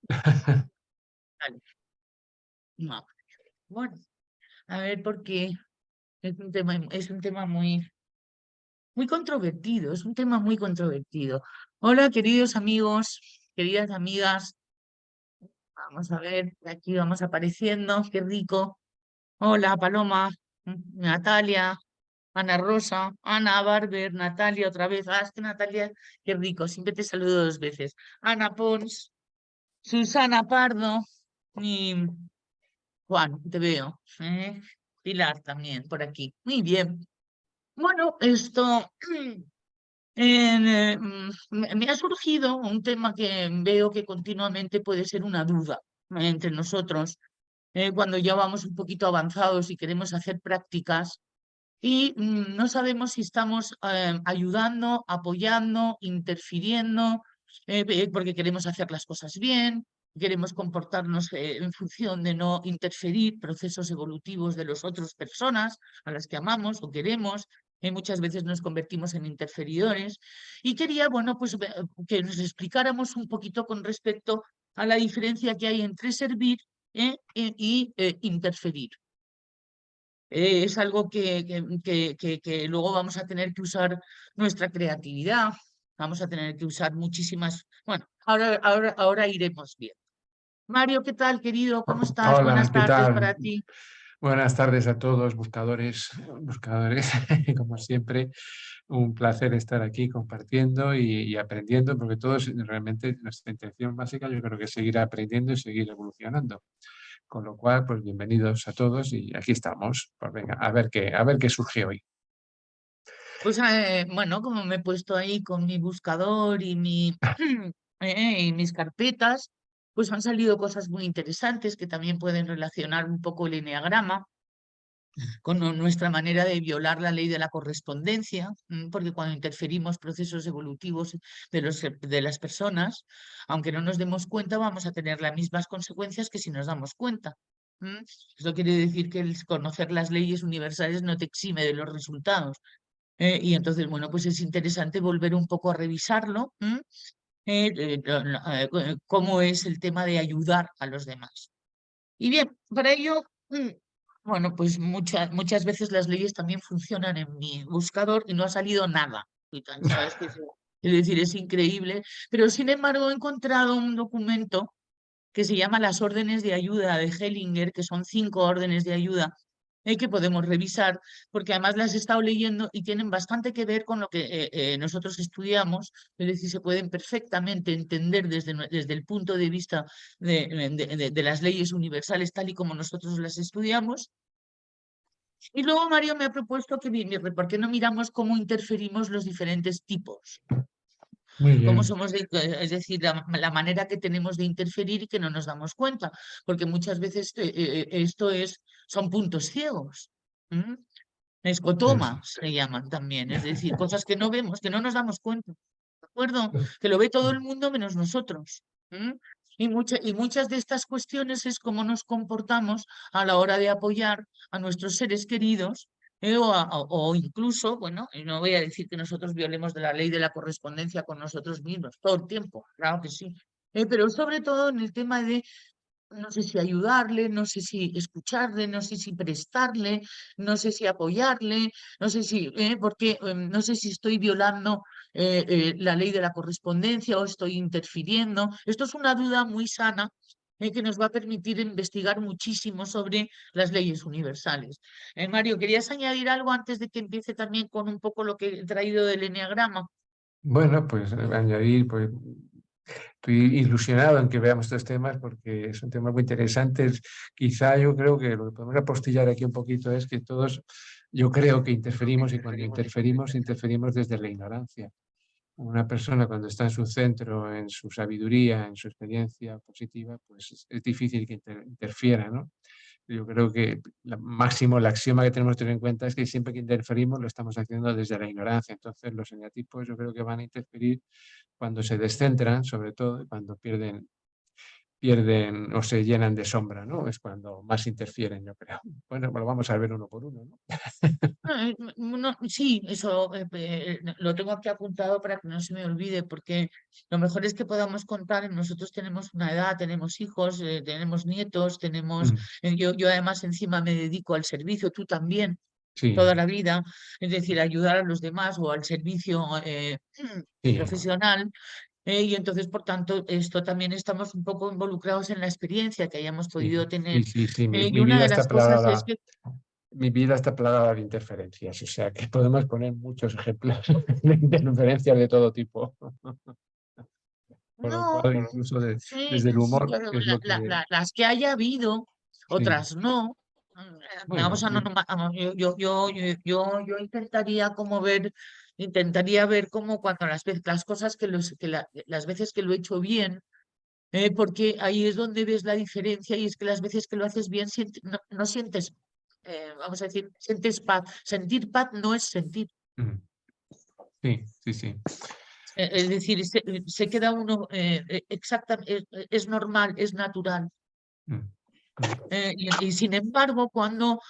Vale. No. Bueno, a ver, porque es un tema muy controvertido, es un tema muy controvertido. Hola, queridos amigos, queridas amigas, vamos a ver, aquí vamos apareciendo, qué rico. Hola, Paloma, Natalia, Ana Rosa, Ana Barber, Natalia otra vez. Ah, es que Natalia, qué rico, siempre te saludo dos veces. Ana Pons, Susana Pardo y Juan, te veo. Pilar también por aquí. Muy bien. Bueno, esto me ha surgido un tema que veo que continuamente puede ser una duda entre nosotros cuando ya vamos un poquito avanzados y queremos hacer prácticas y no sabemos si estamos ayudando, apoyando, interfiriendo, porque queremos hacer las cosas bien, queremos comportarnos en función de no interferir procesos evolutivos de las otras personas a las que amamos o queremos. Muchas veces nos convertimos en interferidores y quería, bueno, pues que nos explicáramos un poquito con respecto a la diferencia que hay entre servir y interferir. Es algo que luego vamos a tener que usar nuestra creatividad, vamos a tener que usar muchísimas. Bueno, ahora iremos bien. Mario, ¿qué tal, querido? ¿Cómo estás? Hola, Buenas ¿qué tardes tal? para ti. Buenas tardes a todos, buscadores, como siempre, un placer estar aquí compartiendo y aprendiendo, porque todos realmente nuestra intención básica yo creo que es seguir aprendiendo y seguir evolucionando. Con lo cual, pues bienvenidos a todos y aquí estamos. Pues venga, a ver qué surge hoy. Pues bueno, como me he puesto ahí con mi buscador y mis carpetas, pues han salido cosas muy interesantes que también pueden relacionar un poco el eneagrama con nuestra manera de violar la ley de la correspondencia, porque cuando interferimos procesos evolutivos de las personas, aunque no nos demos cuenta, vamos a tener las mismas consecuencias que si nos damos cuenta. Esto quiere decir que el conocer las leyes universales no te exime de los resultados. Y entonces, bueno, pues es interesante volver un poco a revisarlo, cómo es el tema de ayudar a los demás. Y bien, para ello, bueno, pues muchas veces las leyes también funcionan en mi buscador y no ha salido nada. ¿Sabes? Es decir, es increíble. Pero sin embargo, he encontrado un documento que se llama Las órdenes de ayuda de Hellinger, que son 5 órdenes de ayuda que podemos revisar, porque además las he estado leyendo y tienen bastante que ver con lo que nosotros estudiamos, es decir, se pueden perfectamente entender desde el punto de vista de las leyes universales tal y como nosotros las estudiamos. Y luego Mario me ha propuesto que, ¿por qué no miramos cómo interferimos los diferentes tipos? Muy Cómo bien. somos es decir, la manera que tenemos de interferir y que no nos damos cuenta, porque muchas veces son puntos ciegos. ¿M? Es- Escotomas se llaman también, es decir, cosas que no vemos, que no nos damos cuenta, ¿de acuerdo? Que lo ve todo el mundo menos nosotros. Y muchas de estas cuestiones es cómo nos comportamos a la hora de apoyar a nuestros seres queridos, o incluso, bueno, y no voy a decir que nosotros violemos de la ley de la correspondencia con nosotros mismos todo el tiempo, claro que sí, pero sobre todo en el tema de no sé si ayudarle, no sé si escucharle, no sé si prestarle, no sé si apoyarle, no sé si, porque no sé si estoy violando la ley de la correspondencia o estoy interfiriendo. Esto es una duda muy sana que nos va a permitir investigar muchísimo sobre las leyes universales. Mario, ¿querías añadir algo antes de que empiece también con un poco lo que he traído del eneagrama? Bueno, pues añadir, pues estoy ilusionado en que veamos estos temas porque son temas muy interesantes. Quizá yo creo que lo que podemos apostillar aquí un poquito es que todos, yo creo que interferimos y cuando interferimos, interferimos desde la ignorancia. Una persona cuando está en su centro, en su sabiduría, en su experiencia positiva, pues es difícil que interfiera, ¿no? Yo creo que el axioma que tenemos que tener en cuenta es que siempre que interferimos lo estamos haciendo desde la ignorancia. Entonces los eneatipos yo creo que van a interferir cuando se descentran, sobre todo, y cuando pierden pierden o se llenan de sombra, ¿no? Es cuando más interfieren, yo creo. Bueno, pues lo vamos a ver uno por uno, ¿no? Sí, eso lo tengo aquí apuntado para que no se me olvide, porque lo mejor es que podamos contar, nosotros tenemos una edad, tenemos hijos, tenemos nietos, Mm, yo además encima me dedico al servicio, tú también, sí, toda la vida, es decir, ayudar a los demás o al servicio sí, profesional. Y entonces, por tanto, esto también estamos un poco involucrados en la experiencia que hayamos sí, podido sí, tener. sí, sí. Y Mi una vida de está las cosas es plagada, que mi vida está plagada de interferencias, o sea que podemos poner muchos ejemplos de interferencias de todo tipo. Con lo no, cual, incluso sí, desde el sí, humor, claro, que es lo que... las que haya habido, Sí, otras no. bueno, Vamos a yo intentaría como ver, intentaría ver como cuando las cosas las veces que lo he hecho bien, porque ahí es donde ves la diferencia y es que las veces que lo haces bien no sientes, vamos a decir, sientes paz. Sentir paz no es sentir. mm, sí, sí, sí. Es decir, se queda uno exacta, es normal, es natural. Mm, mm, Y sin embargo, cuando,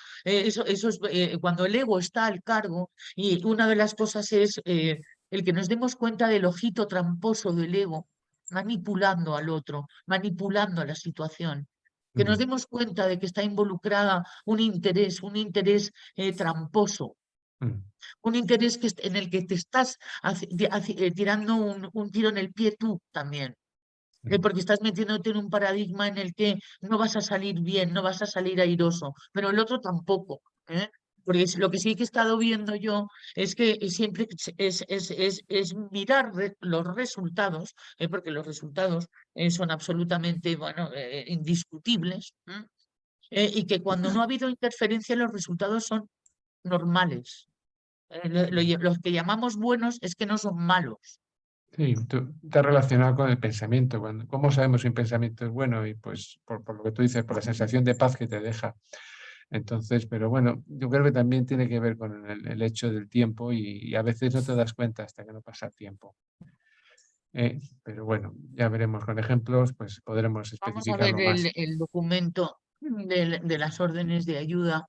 cuando el ego está al cargo, y una de las cosas es el que nos demos cuenta del ojito tramposo del ego, manipulando al otro, manipulando a la situación, que nos mm, demos cuenta de que está involucrada un interés tramposo, mm, un interés en el que te estás tirando un tiro en el pie tú también, mm. porque estás metiéndote en un paradigma en el que no vas a salir bien, no vas a salir airoso, pero el otro tampoco. ¿Eh? Porque lo que sí que he estado viendo yo es que siempre es mirar los resultados, porque los resultados son absolutamente, bueno, indiscutibles, ¿eh? Y que cuando no ha habido interferencia los resultados son normales. Los que llamamos buenos es que no son malos. Sí, tú te has relacionado con el pensamiento. Bueno, ¿cómo sabemos si un pensamiento es bueno? Y pues por lo que tú dices, por la sensación de paz que te deja. Entonces, pero bueno, yo creo que también tiene que ver con el hecho del tiempo y a veces no te das cuenta hasta que no pasa tiempo. Pero bueno, ya veremos con ejemplos, pues podremos Vamos a ver especificarlo más. el documento de las órdenes de ayuda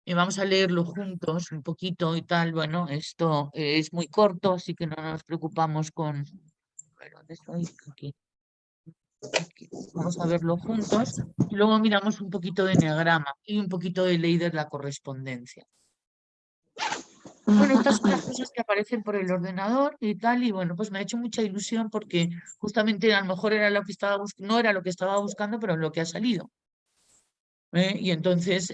y vamos a leerlo juntos un poquito y tal. Bueno, esto es muy corto, así que no nos preocupamos con... A ver, ¿dónde estoy? Aquí, aquí. Vamos a verlo juntos y luego miramos un poquito de enneagrama y un poquito de ley de la correspondencia. Bueno, estas son las cosas que aparecen por el ordenador y tal, y bueno, pues me ha hecho mucha ilusión porque justamente a lo mejor era lo que estaba no era lo que estaba buscando, pero es lo que ha salido. Y entonces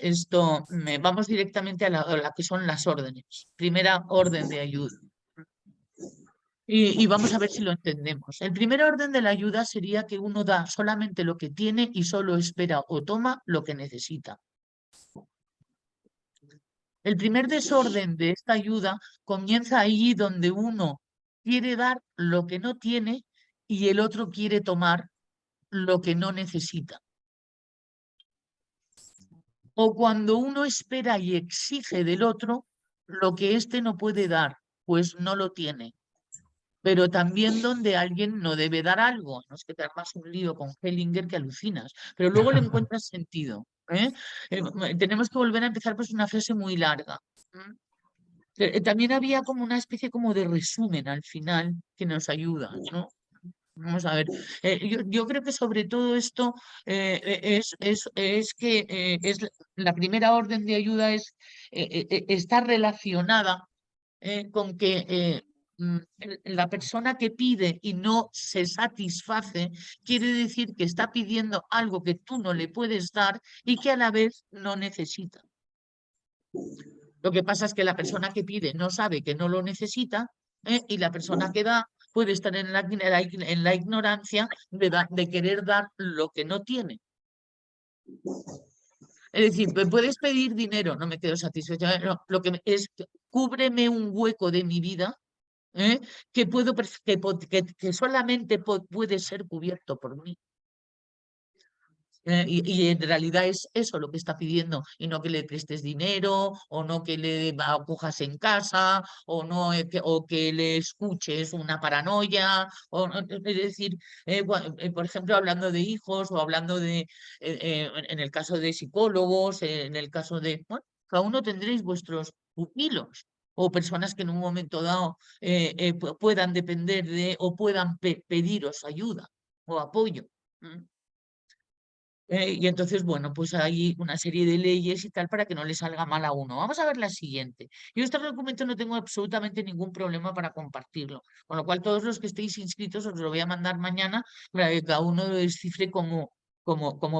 vamos directamente a la que son las órdenes. Primera orden de ayuda. Y vamos a ver si lo entendemos. El primer orden de la ayuda sería que uno da solamente lo que tiene y solo espera o toma lo que necesita. El primer desorden de esta ayuda comienza ahí donde uno quiere dar lo que no tiene y el otro quiere tomar lo que no necesita. O cuando uno espera y exige del otro lo que éste no puede dar, pues no lo tiene. Pero también donde alguien no debe dar algo. No es que te armas un lío con Hellinger que alucinas, pero luego le encuentras sentido. ¿Eh? Tenemos que volver a empezar pues una frase muy larga. ¿Mm? También había como una especie como de resumen al final que nos ayuda, ¿no? Vamos a ver, yo creo que sobre todo esto es que la primera orden de ayuda está relacionada con que la persona que pide y no se satisface, quiere decir que está pidiendo algo que tú no le puedes dar y que a la vez no necesita. Lo que pasa es que la persona que pide no sabe que no lo necesita, y la persona que da puede estar en la ignorancia de querer dar lo que no tiene. Es decir, me puedes pedir dinero, no me quedo satisfecha. No, lo que cúbreme un hueco de mi vida, ¿eh? Que que solamente puede ser cubierto por mí. Y en realidad es eso lo que está pidiendo, y no que le prestes dinero, o no que le acojas en casa, o no o que le escuches una paranoia, es decir, por ejemplo, hablando de hijos, o hablando en el caso de psicólogos, en el caso de, bueno, cada uno tendréis vuestros pupilos, o personas que en un momento dado puedan depender de, o puedan pediros ayuda o apoyo. Y entonces, bueno, pues hay una serie de leyes y tal para que no le salga mal a uno. Vamos a ver la siguiente. Yo este documento no tengo absolutamente ningún problema para compartirlo, con lo cual todos los que estéis inscritos os lo voy a mandar mañana para que cada uno lo descifre como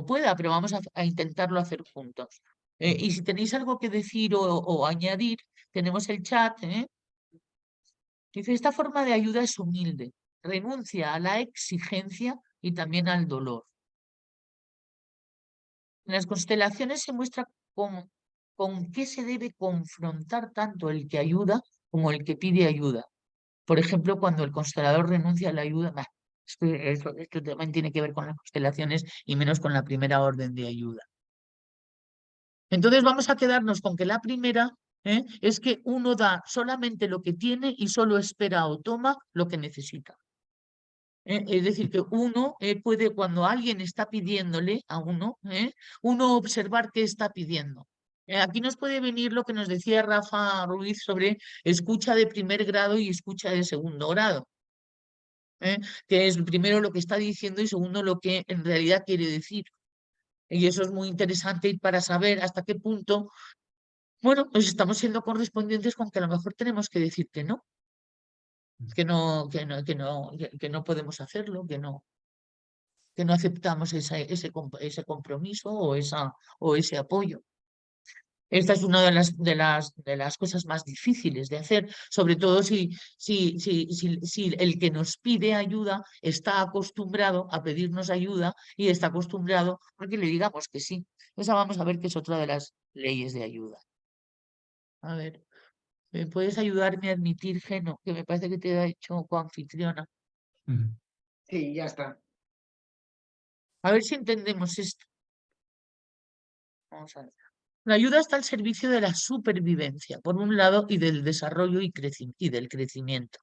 pueda, pero vamos a intentarlo hacer juntos. Y si tenéis algo que decir o añadir, tenemos el chat. Dice, esta forma de ayuda es humilde, renuncia a la exigencia y también al dolor. En las constelaciones se muestra con qué se debe confrontar tanto el que ayuda como el que pide ayuda. Por ejemplo, cuando el constelador renuncia a la ayuda, esto también tiene que ver con las constelaciones y menos con la primera orden de ayuda. Entonces vamos a quedarnos con que la primera es que uno da solamente lo que tiene y solo espera o toma lo que necesita. Es decir, que uno puede, cuando alguien está pidiéndole a uno observar qué está pidiendo. Aquí nos puede venir lo que nos decía Rafa Ruiz sobre escucha de primer grado y escucha de segundo grado, que es primero lo que está diciendo y segundo lo que en realidad quiere decir. Y eso es muy interesante para saber hasta qué punto, bueno, pues estamos siendo correspondientes con que a lo mejor tenemos que decir que no, que no podemos hacerlo, que no aceptamos ese compromiso o ese apoyo. Esta es una de las cosas más difíciles de hacer, sobre todo si el que nos pide ayuda está acostumbrado a pedirnos ayuda y está acostumbrado a que le digamos que sí. Esa vamos a ver que es otra de las leyes de ayuda. A ver, ¿me puedes ayudarme a admitir, Geno? Que me parece que te ha hecho coanfitriona. Sí, ya está. A ver si entendemos esto. Vamos a ver. La ayuda está al servicio de la supervivencia, por un lado, y del desarrollo y del crecimiento.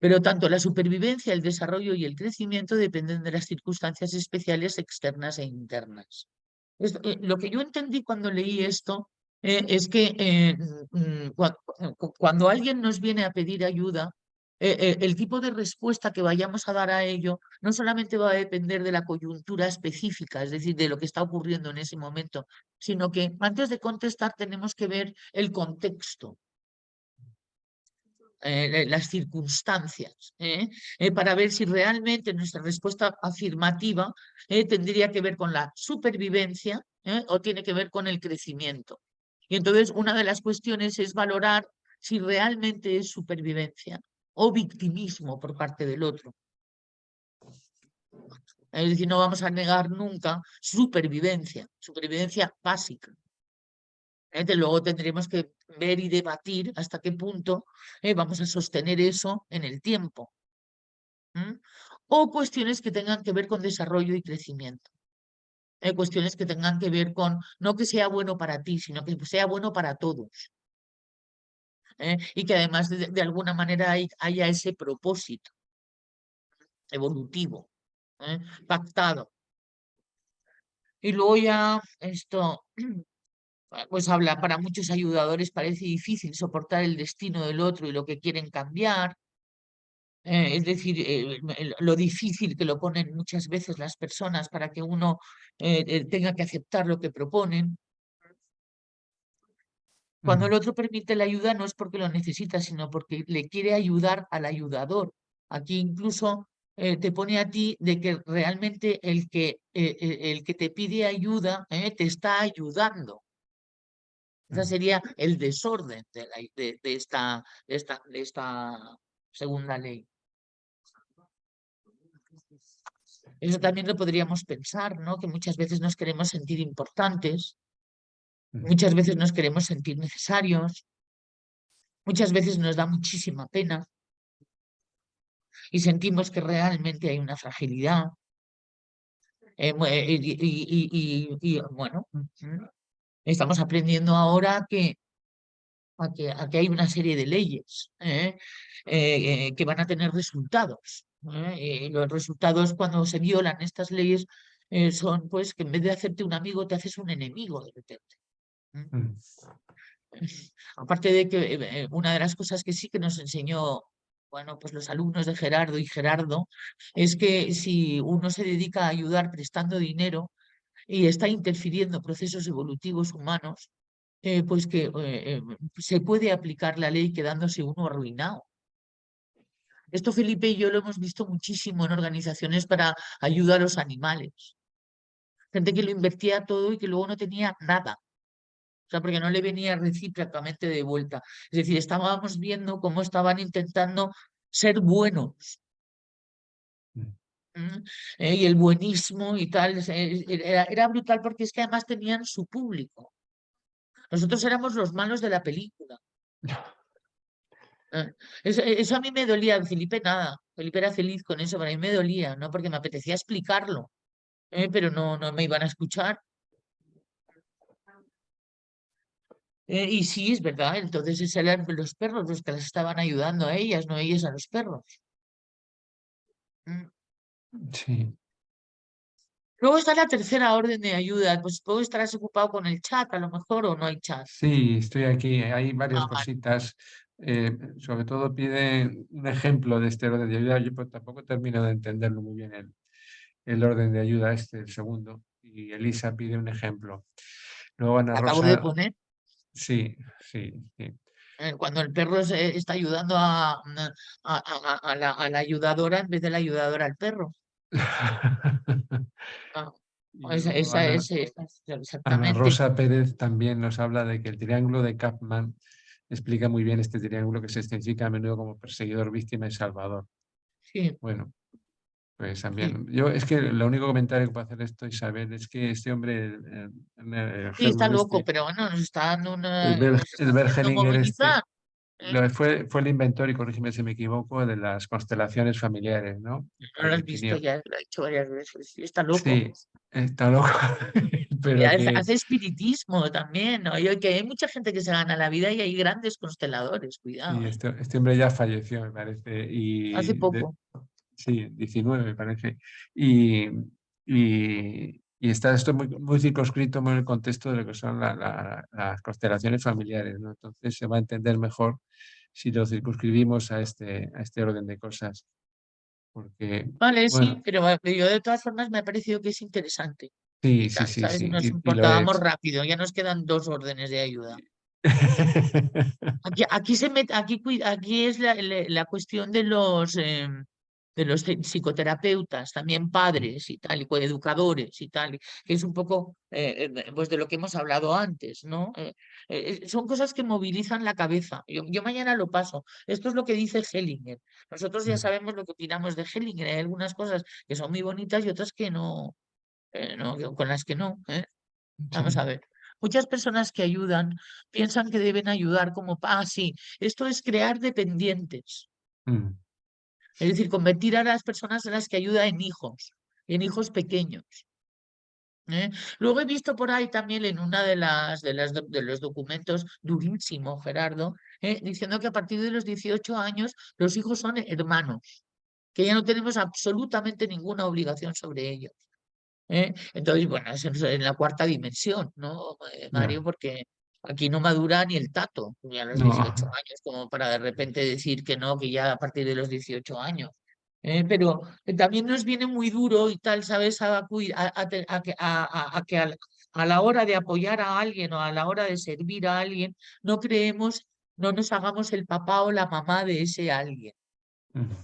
Pero tanto la supervivencia, el desarrollo y el crecimiento dependen de las circunstancias especiales externas e internas. Lo que yo entendí cuando leí esto es que cuando alguien nos viene a pedir ayuda, el tipo de respuesta que vayamos a dar a ello no solamente va a depender de la coyuntura específica, es decir, de lo que está ocurriendo en ese momento, sino que antes de contestar tenemos que ver el contexto, las circunstancias, para ver si realmente nuestra respuesta afirmativa tendría que ver con la supervivencia o tiene que ver con el crecimiento. Y entonces una de las cuestiones es valorar si realmente es supervivencia o victimismo por parte del otro. Es decir, no vamos a negar nunca supervivencia básica. Luego tendremos que ver y debatir hasta qué punto vamos a sostener eso en el tiempo. O cuestiones que tengan que ver con desarrollo y crecimiento. Cuestiones que tengan que ver con, no que sea bueno para ti, sino que sea bueno para todos. Y que además de alguna manera haya ese propósito evolutivo, pactado. Y luego ya esto, pues habla, para muchos ayudadores parece difícil soportar el destino del otro y lo que quieren cambiar. Es decir, lo difícil que lo ponen muchas veces las personas para que uno tenga que aceptar lo que proponen. Cuando el otro permite la ayuda no es porque lo necesita, sino porque le quiere ayudar al ayudador. Aquí incluso te pone a ti de que realmente el que te pide ayuda te está ayudando. Ese sería el desorden de esta segunda ley. Eso también lo podríamos pensar, ¿no? Que muchas veces nos queremos sentir importantes, muchas veces nos queremos sentir necesarios, muchas veces nos da muchísima pena y sentimos que realmente hay una fragilidad. Bueno, estamos aprendiendo ahora a que hay una serie de leyes que van a tener resultados. Y los resultados cuando se violan estas leyes son pues que en vez de hacerte un amigo te haces un enemigo de repente. Mm. Aparte de que una de las cosas que sí que nos enseñó, bueno, pues los alumnos de Gerardo y Gerardo, es que si uno se dedica a ayudar prestando dinero y está interfiriendo procesos evolutivos humanos, pues que se puede aplicar la ley quedándose uno arruinado. Esto Felipe y yo lo hemos visto muchísimo en organizaciones para ayuda a los animales. Gente que lo invertía todo y que luego no tenía nada. O sea, porque no le venía recíprocamente de vuelta. Es decir, estábamos viendo cómo estaban intentando ser buenos. ¿Mm? Y el buenismo y tal, era brutal porque es que además tenían su público. Nosotros éramos los malos de la película. Eso a mí me dolía, Felipe nada. Felipe era feliz con eso, pero a mí me dolía, ¿no? Porque me apetecía explicarlo, pero no me iban a escuchar. Y sí, es verdad, entonces eran los perros los que las estaban ayudando a ellas, no ellas a los perros. Mm. Sí, Luego está la tercera orden de ayuda, pues puedo estarás ocupado con el chat a lo mejor o no hay chat. sí, estoy aquí. Hay varias Vale. cositas. Sobre todo pide un ejemplo de este orden de ayuda. Yo pues, tampoco termino de entenderlo muy bien el orden de ayuda este, el segundo. Y Elisa pide un ejemplo. Luego Ana Acabo de Rosa, poner, sí, sí, sí. cuando el perro está ayudando a la ayudadora en vez de la ayudadora al perro. Ah, Y luego esa Ana exactamente. Rosa Pérez también nos habla de que el triángulo de Kapman explica muy bien este triángulo que se especifica a menudo como perseguidor, víctima y salvador. Sí, Bueno, pues sí. también. Yo es que el único comentario que puedo hacer esto, Isabel, es que este hombre, Sí, está Herman loco, este, pero bueno, nos está dando nos está El haciendo Bergelinger movilizar. este, ¿Eh? fue el inventor, y corrígeme si me equivoco, de las constelaciones familiares, ¿no? No lo Que has visto definió. ya, lo ha hecho varias veces. Sí, está loco. Sí, está loco, pero que Hace espiritismo también, ¿no? Y que hay mucha gente que se gana la vida y hay grandes consteladores, sí, cuidado, ¿eh? este hombre ya falleció, me parece, Hace poco. sí, 19 me parece, y, y está esto muy, muy circunscrito en el contexto de lo que son las constelaciones familiares, ¿no? Entonces se va a entender mejor si lo circunscribimos a este orden de cosas, porque, Vale, sí, bueno, pero yo de todas formas me ha parecido que es interesante sí, y sí, tal, sí, ¿sabes? Y sí, nos y lo importábamos es. rápido, ya nos quedan 2 órdenes de ayuda. Aquí se mete, aquí es la cuestión de los psicoterapeutas, también padres y tal, y coeducadores y tal, que es un poco pues de lo que hemos hablado antes, ¿no? Son cosas que movilizan la cabeza. Yo mañana lo paso. Esto es lo que dice Hellinger. Nosotros ya sabemos lo que opinamos de Hellinger. Hay algunas cosas que son muy bonitas y otras que con las que no. Vamos a Sí. ver. Muchas personas que ayudan piensan que deben ayudar como, sí, esto es crear dependientes, Mm, es decir, convertir a las personas a las que ayuda en hijos pequeños. ¿Eh? Luego he visto por ahí también en una de los documentos, durísimo, Gerardo, diciendo que a partir de los 18 años los hijos son hermanos, que ya no tenemos absolutamente ninguna obligación sobre ellos. Entonces, bueno, es en la cuarta dimensión, ¿no, ya. Mario? Porque aquí no madura ni el tato, ni a los No. 18 años, como para de repente decir que no, que ya a partir de los 18 años. Pero también nos viene muy duro y tal, ¿sabes? A que a la hora de apoyar a alguien o a la hora de servir a alguien, no creemos, no nos hagamos el papá o la mamá de ese alguien.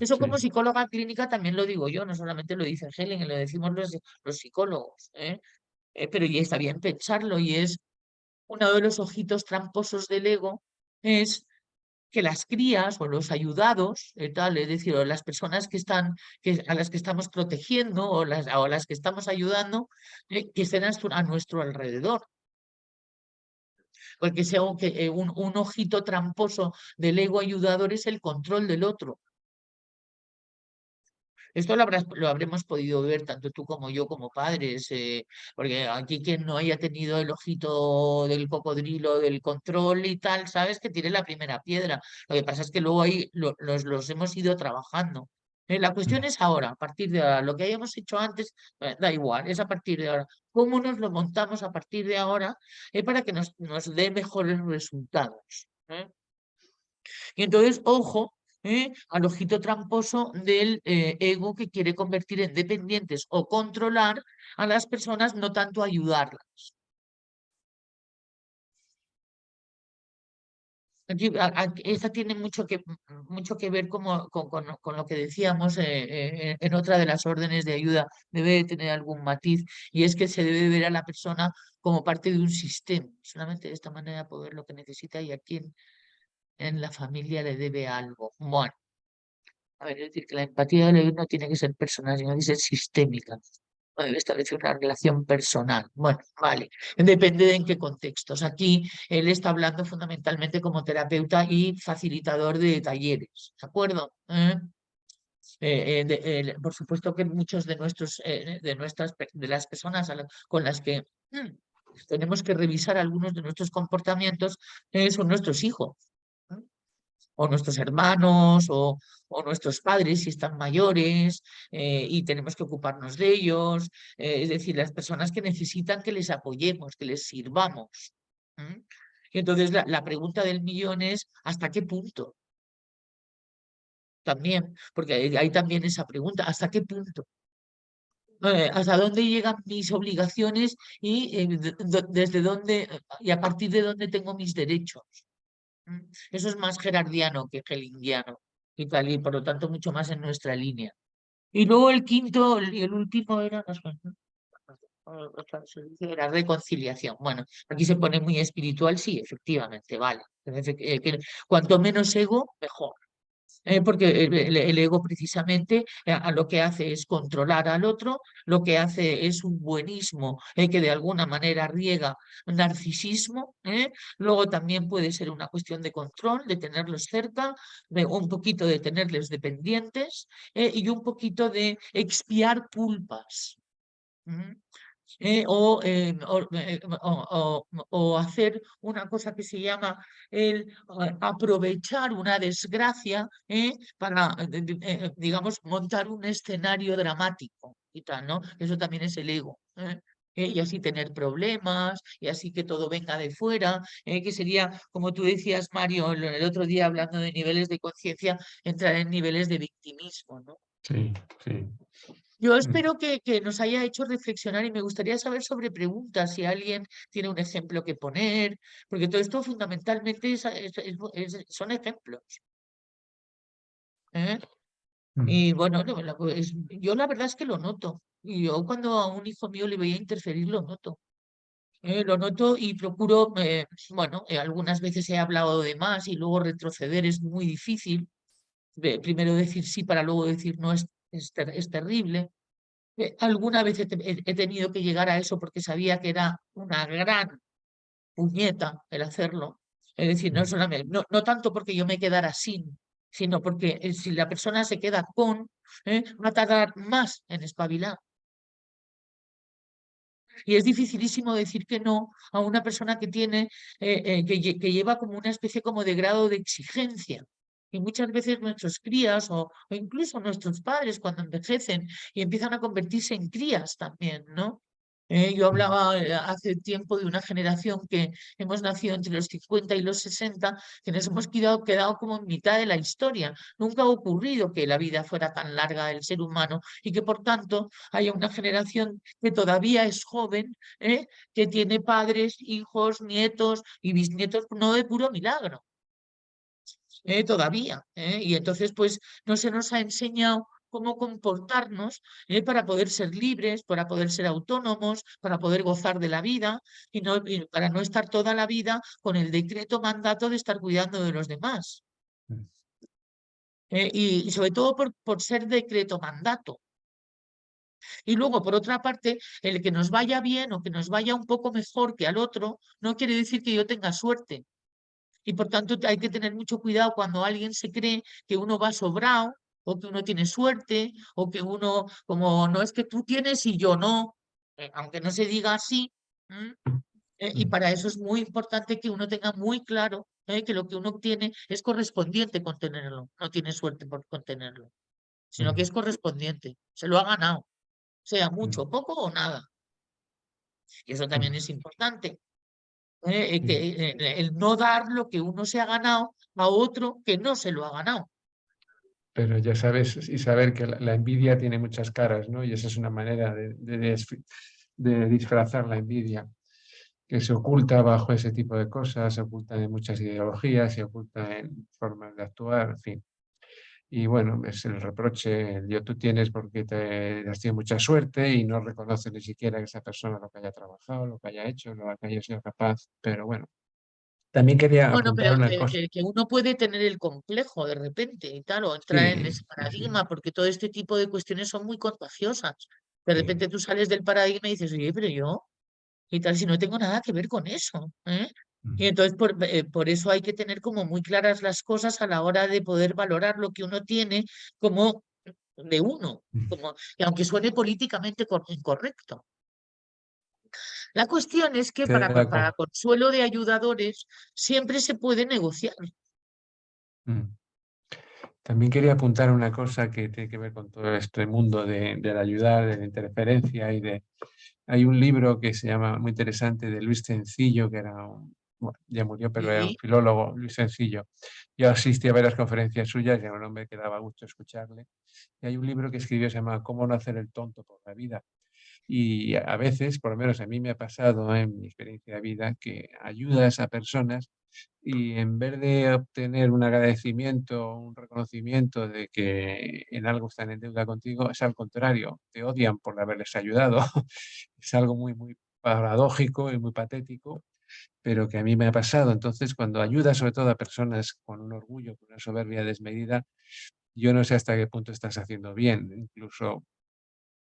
Eso como Sí. psicóloga clínica también lo digo yo, no solamente lo dice Helen, lo decimos los psicólogos, pero y está bien pensarlo y es uno de los ojitos tramposos del ego, es que las crías o los ayudados, tal, es decir, o las personas a las que estamos protegiendo o las que estamos ayudando, que estén a nuestro alrededor. Porque un ojito tramposo del ego ayudador es el control del otro. Esto lo habremos podido ver tanto tú como yo como padres, porque aquí quien no haya tenido el ojito del cocodrilo, del control y tal, sabes que tiene la primera piedra. Lo que pasa es que luego ahí los hemos ido trabajando. La cuestión es ahora, a partir de ahora, lo que hayamos hecho antes, da igual, es a partir de ahora. ¿Cómo nos lo montamos a partir de ahora para que nos dé mejores resultados? Y entonces, ojo, al ojito tramposo del ego que quiere convertir en dependientes o controlar a las personas, no tanto ayudarlas. Esta tiene mucho que ver con lo que decíamos en otra de las órdenes de ayuda, debe de tener algún matiz, y es que se debe ver a la persona como parte de un sistema, solamente de esta manera poder lo que necesita y a quien en la familia le debe algo. Bueno. A ver, es decir, que la empatía de ley no tiene que ser personal, sino que ser sistémica. No debe establecer una relación personal. Bueno, vale. Depende de en qué contextos. Aquí él está hablando fundamentalmente como terapeuta y facilitador de talleres. ¿De acuerdo? Por supuesto que muchos de de las personas con las que tenemos que revisar algunos de nuestros comportamientos son nuestros hijos. O nuestros hermanos o nuestros padres si están mayores y tenemos que ocuparnos de ellos, es decir, las personas que necesitan que les apoyemos, que les sirvamos. ¿M? Y entonces la pregunta del millón es, ¿hasta qué punto? También, porque hay también esa pregunta, ¿hasta qué punto? ¿Hasta dónde llegan mis obligaciones y desde dónde y a partir de dónde tengo mis derechos? Eso es más gerardiano que hegelingiano y tal, y por lo tanto mucho más en nuestra línea. Y luego el quinto y el último era la reconciliación. Bueno, aquí se pone muy espiritual, sí, efectivamente, vale. Cuanto menos ego, mejor. Porque el ego precisamente a lo que hace es controlar al otro, lo que hace es un buenismo que de alguna manera riega narcisismo, luego también puede ser una cuestión de control, de tenerlos cerca, de un poquito de tenerles dependientes y un poquito de expiar culpas. O hacer una cosa que se llama el aprovechar una desgracia para, digamos, montar un escenario dramático y tal, ¿no? Eso también es el ego. Y así tener problemas, y así que todo venga de fuera, que sería, como tú decías, Mario, el otro día hablando de niveles de conciencia, entrar en niveles de victimismo, ¿no? Sí, sí. Yo espero que nos haya hecho reflexionar y me gustaría saber sobre preguntas, si alguien tiene un ejemplo que poner, porque todo esto fundamentalmente son ejemplos. ¿eh? Y bueno, yo la verdad es que lo noto. Y yo cuando a un hijo mío le voy a interferir, lo noto. Lo noto y procuro, bueno, algunas veces he hablado de más y luego retroceder es muy difícil. Primero decir sí para luego decir no es terrible. Alguna vez he tenido que llegar a eso porque sabía que era una gran puñeta el hacerlo. Es decir, no tanto porque yo me quedara sin, sino porque si la persona se queda con, va a tardar más en espabilar. Y es dificilísimo decir que no a una persona que tiene, que lleva como una especie como de grado de exigencia. Y muchas veces nuestros crías o incluso nuestros padres cuando envejecen y empiezan a convertirse en crías también, ¿no? Yo hablaba hace tiempo de una generación que hemos nacido entre los 50 y los 60, que nos hemos quedado como en mitad de la historia. Nunca ha ocurrido que la vida fuera tan larga del ser humano y que por tanto haya una generación que todavía es joven, que tiene padres, hijos, nietos y bisnietos, no de puro milagro todavía. Y entonces, pues, no se nos ha enseñado cómo comportarnos para poder ser libres, para poder ser autónomos, para poder gozar de la vida y para no estar toda la vida con el decreto mandato de estar cuidando de los demás. Y sobre todo por ser decreto mandato. Y luego, por otra parte, el que nos vaya bien o que nos vaya un poco mejor que al otro, no quiere decir que yo tenga suerte. Y por tanto hay que tener mucho cuidado cuando alguien se cree que uno va sobrado o que uno tiene suerte, o que uno, como no es que tú tienes y yo no, aunque no se diga así. Y para eso es muy importante que uno tenga muy claro que lo que uno obtiene es correspondiente con tenerlo, no tiene suerte por contenerlo, sino que es correspondiente, se lo ha ganado, sea mucho, poco o nada. Y eso también es importante, el no dar lo que uno se ha ganado a otro que no se lo ha ganado. Pero ya sabes, y saber que la envidia tiene muchas caras, ¿no? Y esa es una manera de disfrazar la envidia, que se oculta bajo ese tipo de cosas, se oculta en muchas ideologías, se oculta en formas de actuar, en fin. Y bueno, es el reproche, tú tienes porque te has tenido mucha suerte y no reconoces ni siquiera que esa persona lo que haya trabajado, lo que haya hecho, lo que haya sido capaz. Pero bueno, también quería Bueno, apuntar pero una cosa. que uno puede tener el complejo de repente y tal, o entrar en Sí, ese sí, sí, paradigma, porque todo este tipo de cuestiones son muy contagiosas. De sí. repente tú sales del paradigma y dices, oye, pero yo, y tal, si no tengo nada que ver con eso, ¿eh? Y entonces por eso hay que tener como muy claras las cosas a la hora de poder valorar lo que uno tiene como de uno, como, y aunque suene políticamente incorrecto. La cuestión es que Estoy de para acuerdo. consuelo de ayudadores siempre se puede negociar. Mm. También quería apuntar una cosa que tiene que ver con todo este mundo del ayudar, de la interferencia y de... Hay un libro que se llama, muy interesante, de Luis Sencillo, que era bueno, ya murió, pero era un Sí. filólogo, Luis Sencillo. Yo asistí a varias conferencias suyas y era un hombre que daba gusto escucharle. Y hay un libro que escribió, se llama Cómo no hacer el tonto por la vida. Y a veces, por lo menos a mí me ha pasado en mi experiencia de vida, que ayudas a personas y en vez de obtener un agradecimiento, un reconocimiento de que en algo están en deuda contigo, es al contrario, te odian por haberles ayudado. Es algo muy, muy paradójico y muy patético, pero que a mí me ha pasado. Entonces, cuando ayudas sobre todo a personas con un orgullo, con una soberbia desmedida, yo no sé hasta qué punto estás haciendo bien. Incluso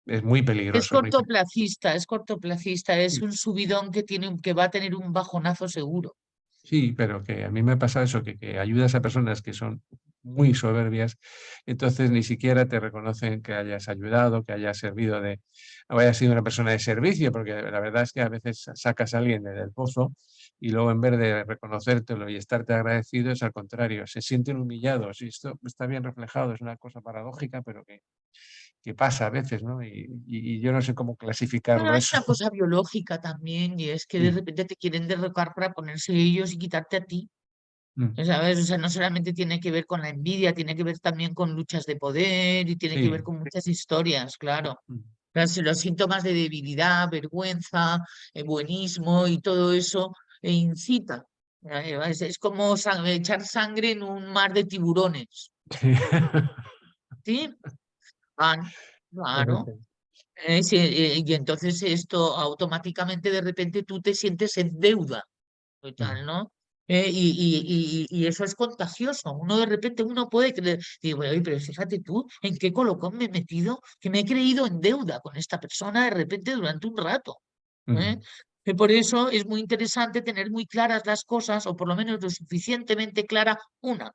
es muy peligroso, muy peligroso. Es cortoplacista, es un subidón que tiene, que va a tener un bajonazo seguro. Sí, pero que a mí me pasa eso, que ayudas a personas que son muy soberbias, entonces ni siquiera te reconocen que hayas ayudado, que hayas servido o hayas sido una persona de servicio, porque la verdad es que a veces sacas a alguien del pozo y luego en vez de reconocértelo y estarte agradecido, es al contrario, se sienten humillados y esto está bien reflejado, es una cosa paradójica, pero que pasa a veces, ¿no? Y yo no sé cómo Pero clasificarlo hay eso. una cosa biológica también, y es que de Sí. repente te quieren derrocar para ponerse ellos y quitarte a ti. Mm. ¿Sabes? O sea, no solamente tiene que ver con la envidia, tiene que ver también con luchas de poder y tiene que ver Sí. con muchas historias, claro. Mm. Los síntomas de debilidad, vergüenza, buenismo y todo eso incita. Es como echar sangre en un mar de tiburones. Sí. ¿Sí? Van, claro. Correcto. Sí, y entonces esto automáticamente de repente tú te sientes en deuda y Mm. tal, ¿no? Y eso es contagioso. Uno de repente uno puede creer, digo, oye, pero fíjate tú en qué colocón me he metido, que me he creído en deuda con esta persona de repente durante un rato. ¿Eh? Mm. Y por eso es muy interesante tener muy claras las cosas, o por lo menos lo suficientemente clara una.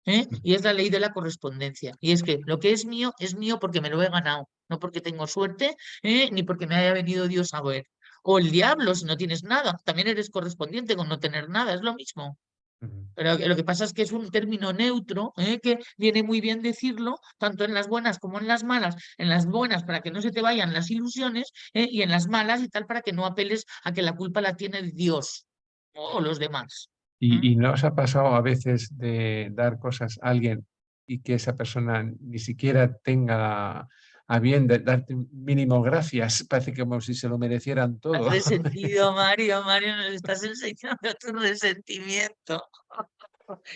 Y es la ley de la correspondencia. Y es que lo que es mío porque me lo he ganado, no porque tengo suerte, ni porque me haya venido Dios a ver. O el diablo, si no tienes nada, también eres correspondiente con no tener nada, es lo mismo. Mm. Pero lo que pasa es que es un término neutro, que viene muy bien decirlo, tanto en las buenas como en las malas. En las buenas para que no se te vayan las ilusiones, y en las malas y tal para que no apeles a que la culpa la tiene Dios o los demás. ¿Mm? ¿Y no os ha pasado a veces de dar cosas a alguien y que esa persona ni siquiera tenga a bien de darte un mínimo gracias? Parece como si se lo merecieran Has todo. resentido, Mario. Mario, nos estás enseñando tu resentimiento.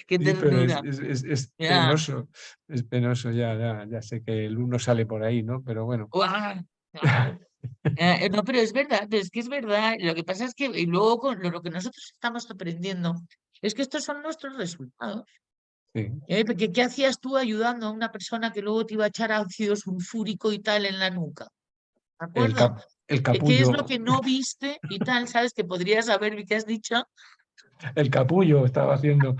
Qué Sí, pero ternura. Ya. es penoso, ya sé que el uno sale por ahí, ¿no? Pero bueno. Guau, claro. No, pero es verdad, pero es que es verdad. Lo que pasa es que y luego con lo que nosotros estamos aprendiendo es que estos son nuestros resultados. Sí. Porque ¿qué hacías tú ayudando a una persona que luego te iba a echar ácido sulfúrico y tal en la nuca? ¿De El, acuerdo? el ¿Qué es lo capullo, que no viste y tal? ¿Sabes? Que podrías haber, ¿qué has dicho? el capullo estaba haciendo.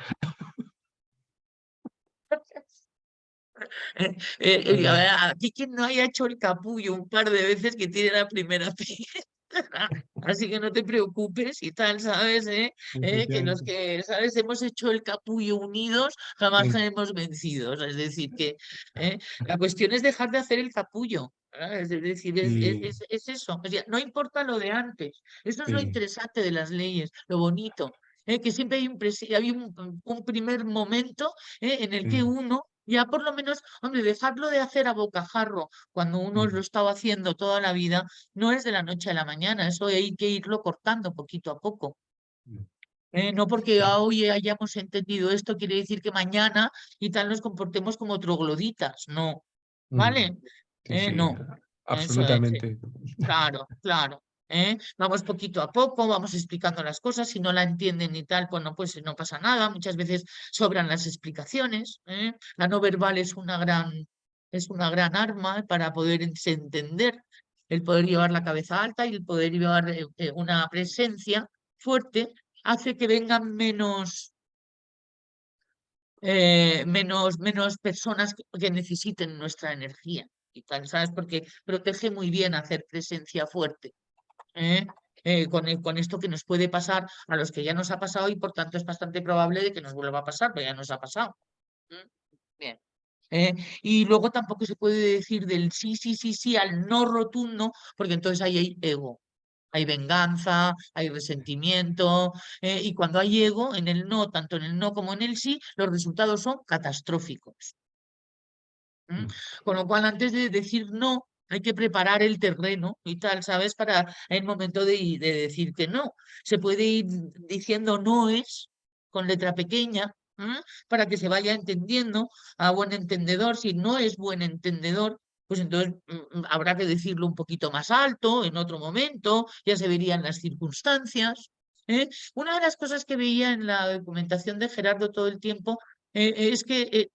A ver, Total. aquí quien no haya hecho el capullo un par de veces que tiene la primera piedra. Así que no te preocupes y tal, ¿sabes? Que los Efectivamente. que, ¿sabes? Hemos hecho el capullo unidos, jamás Sí, seremos vencidos. Es decir, que la cuestión es dejar de hacer el capullo. Es decir, sí, es eso. O sea, no importa lo de antes. Eso es lo sí. interesante de las leyes, lo bonito. Que siempre hay un primer momento en el que Sí. uno ya por lo menos, hombre, dejarlo de hacer a bocajarro cuando uno lo Mm, estaba haciendo toda la vida, no es de la noche a la mañana, eso hay que irlo cortando poquito a poco. mm. No porque Sí. hoy hayamos entendido esto, quiere decir que mañana y tal nos comportemos como trogloditas, no, Mm. ¿vale? Sí, sí, No, eso es. absolutamente. Claro, claro. Vamos poquito a poco, vamos explicando las cosas. Si no la entienden y tal, bueno, pues no pasa nada. Muchas veces sobran las explicaciones. La no verbal es una gran arma para poder entender, el poder llevar la cabeza alta y el poder llevar una presencia fuerte hace que vengan menos personas que necesiten nuestra energía y tal, ¿sabes? Porque protege muy bien hacer presencia fuerte. ¿eh? Con esto que nos puede pasar a los que ya nos ha pasado y por tanto es bastante probable de que nos vuelva a pasar, pero ya nos ha pasado. ¿Mm? Bien. ¿eh? Y luego tampoco se puede decir del sí, sí, sí, sí al no rotundo, porque entonces ahí hay ego. Hay venganza, hay resentimiento, y cuando hay ego en el no, tanto en el no como en el sí, los resultados son catastróficos. ¿m? Mm, Con lo cual, antes de decir no, hay que preparar el terreno y tal, ¿sabes? Para el momento de decir que no. Se puede ir diciendo no es con letra pequeña, para que se vaya entendiendo a buen entendedor. Si no es buen entendedor, pues entonces habrá que decirlo un poquito más alto en otro momento, ya se verían las circunstancias. Una de las cosas que veía en la documentación de Gerardo todo el tiempo es que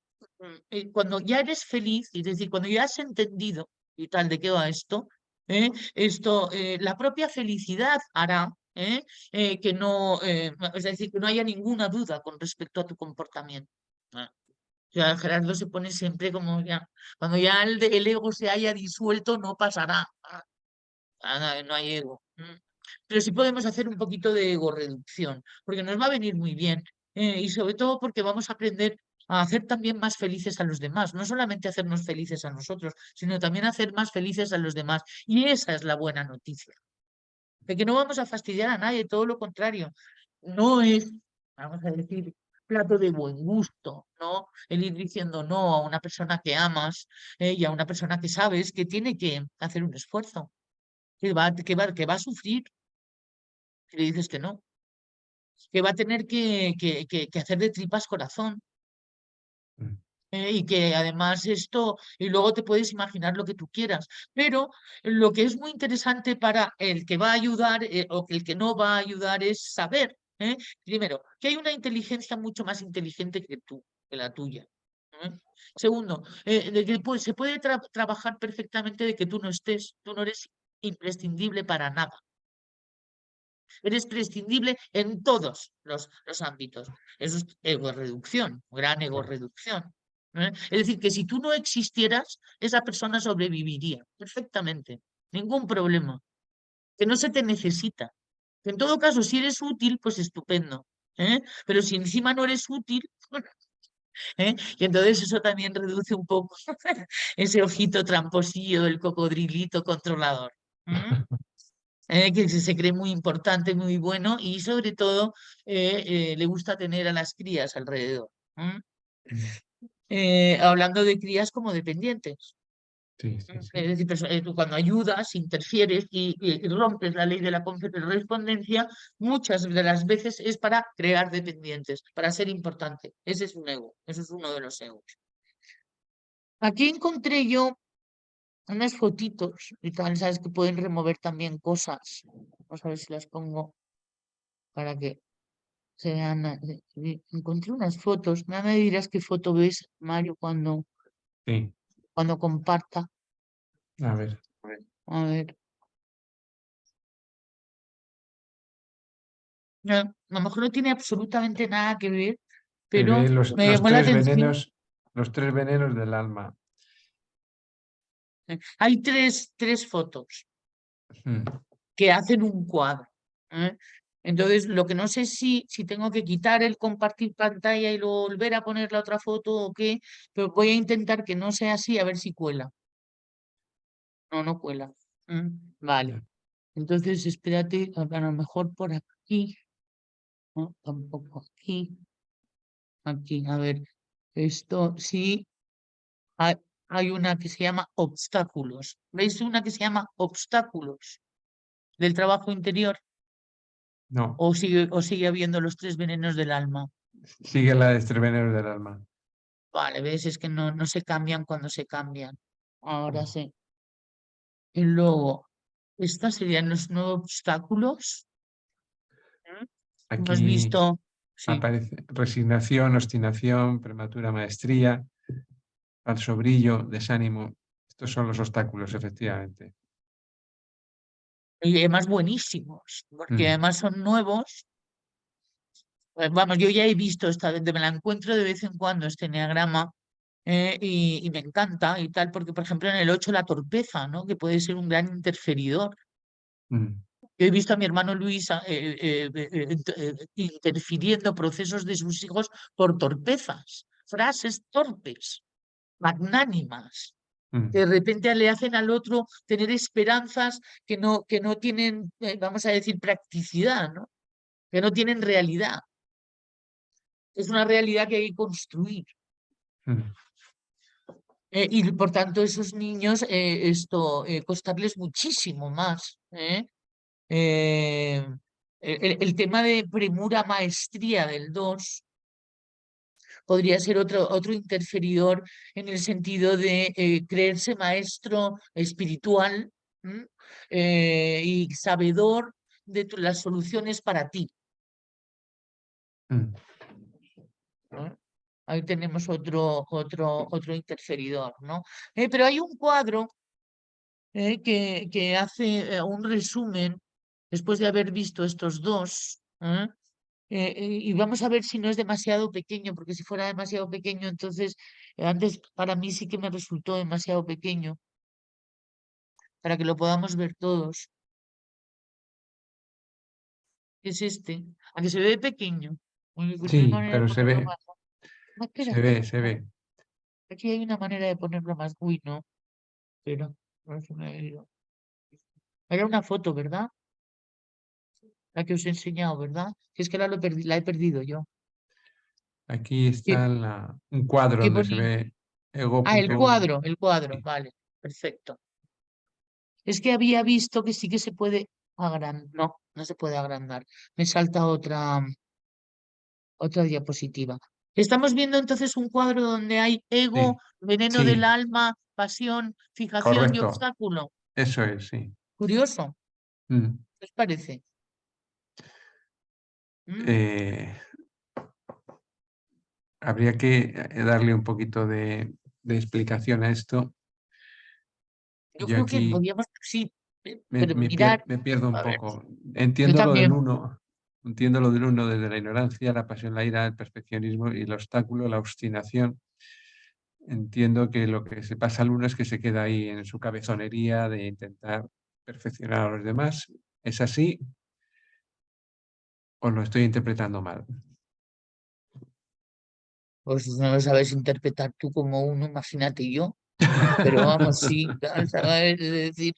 cuando ya eres feliz, es decir, cuando ya has entendido y tal de qué va esto, la propia felicidad hará que no, es decir, que no haya ninguna duda con respecto a tu comportamiento. O sea, Gerardo se pone siempre como ya, cuando ya el ego se haya disuelto, no pasará. No hay ego. Pero sí podemos hacer un poquito de ego reducción, porque nos va a venir muy bien. Y sobre todo porque vamos a aprender a hacer también más felices a los demás. No solamente hacernos felices a nosotros, sino también hacer más felices a los demás. Y esa es la buena noticia. De que no vamos a fastidiar a nadie, todo lo contrario. No es, vamos a decir, plato de buen gusto, ¿no? El ir diciendo no a una persona que amas y a una persona que sabes que tiene que hacer un esfuerzo, que va a sufrir si le dices que no, que va a tener que hacer de tripas corazón. mm. Y que además esto, y luego te puedes imaginar lo que tú quieras, pero lo que es muy interesante para el que va a ayudar o que el que no va a ayudar es saber, primero, que hay una inteligencia mucho más inteligente que tú, que la tuya. ¿eh? Segundo, de que se puede trabajar perfectamente de que tú no estés, tú no eres imprescindible para nada. Eres prescindible en todos los ámbitos. Eso es ego-reducción, gran ego-reducción. Es decir, que si tú no existieras, esa persona sobreviviría perfectamente, ningún problema, que no se te necesita. Que en todo caso, si eres útil, pues estupendo. Pero si encima no eres útil, y entonces eso también reduce un poco ese ojito tramposillo del cocodrilito controlador. Que se cree muy importante, muy bueno y sobre todo le gusta tener a las crías alrededor. ¿m? Mm. Hablando de crías como dependientes. Sí, sí, sí. Es decir, tú cuando ayudas, interfieres y rompes la ley de la correspondencia, muchas de las veces es para crear dependientes, para ser importante. Ese es un ego, ese es uno de los egos. Aquí encontré yo unas fotitos y tal, sabes que pueden remover también cosas. Vamos a ver si las pongo para que se vean. Encontré unas fotos. Ya me dirás qué foto ves, Mario, Sí, cuando comparta. a ver. A ver. A lo mejor no tiene absolutamente nada que ver, Se pero ven me los llamó la tres atención. venenos. Los tres venenos del alma. Hay tres fotos Mm. que hacen un cuadro. Entonces, lo que no sé si tengo que quitar el compartir pantalla y luego volver a poner la otra foto o qué, pero voy a intentar que no sea así, a ver si cuela. No, no cuela. Vale. Ya. Entonces, espérate, a lo mejor por aquí. No, tampoco aquí. Aquí, a ver. Esto sí. Hay una que se llama obstáculos. ¿Veis una que se llama obstáculos del trabajo interior? No, O sigue habiendo los tres venenos del alma? sigue la de tres venenos del alma. Vale, ves, es que no se cambian cuando se cambian. Ahora Mm. sí. Y luego, estas serían los nueve obstáculos. Hemos Aquí visto, sí. aparece resignación, obstinación, prematura maestría, falso brillo, desánimo. Estos son los obstáculos, efectivamente. Y además buenísimos, porque Mm. además son nuevos. Vamos, yo ya he visto esta, me la encuentro de vez en cuando este enneagrama y me encanta y tal, porque por ejemplo en el 8 la torpeza, ¿no? Que puede ser un gran interferidor. Mm. Yo he visto a mi hermano Luis interfiriendo procesos de sus hijos por torpezas, frases torpes, magnánimas, que Mm. de repente le hacen al otro tener esperanzas que no tienen, vamos a decir, practicidad, ¿no? Que no tienen realidad. Es una realidad que hay que construir. Mm. Y por tanto, esos niños, costarles muchísimo más. Eh, el tema de premura maestría del 2 podría ser otro interferidor en el sentido de creerse maestro espiritual, y sabedor de las soluciones para ti. Mm. ¿No? Ahí tenemos otro interferidor, ¿no? Pero hay un cuadro que hace un resumen después de haber visto estos dos. Y vamos a ver si no es demasiado pequeño, porque si fuera demasiado pequeño, entonces antes para mí sí que me resultó demasiado pequeño, para que lo podamos ver todos. ¿Qué es este? A que se ve pequeño. Uy, pues no hay Sí, manera de pero se ponerlo ve, más. No, espera, se espera, ve, se espera. ve. Aquí hay una manera de ponerlo más. Uy, no, pero no se me ha ido. Era una foto, ¿verdad? La que os he enseñado, ¿verdad? Si es que la he perdido yo. Aquí Qué, está un cuadro qué donde se bonito. ve Ah, ego.1. el cuadro, vale, perfecto. Es que había visto que sí que se puede agrandar. No, no se puede agrandar. Me salta otra diapositiva. Estamos viendo entonces un cuadro donde hay ego, Sí, veneno del sí, alma, pasión, fijación y correcto. obstáculo. Eso es, sí. Curioso, Mm. ¿qué os parece? ¿Mm? Eh, Habría que darle un poquito de explicación a esto. Yo Yo creo que aquí podríamos, sí, pero mirar, me pierdo un a ver, poco. yo también. Entiendo lo del uno desde la ignorancia, la pasión, la ira, el perfeccionismo y el obstáculo, la obstinación. Entiendo que lo que se pasa al uno es que se queda ahí en su cabezonería de intentar perfeccionar a los demás. ¿Es así o lo estoy interpretando mal? Pues no lo sabes interpretar tú como uno, imagínate yo. Pero vamos, sí, ¿sabes? Es decir,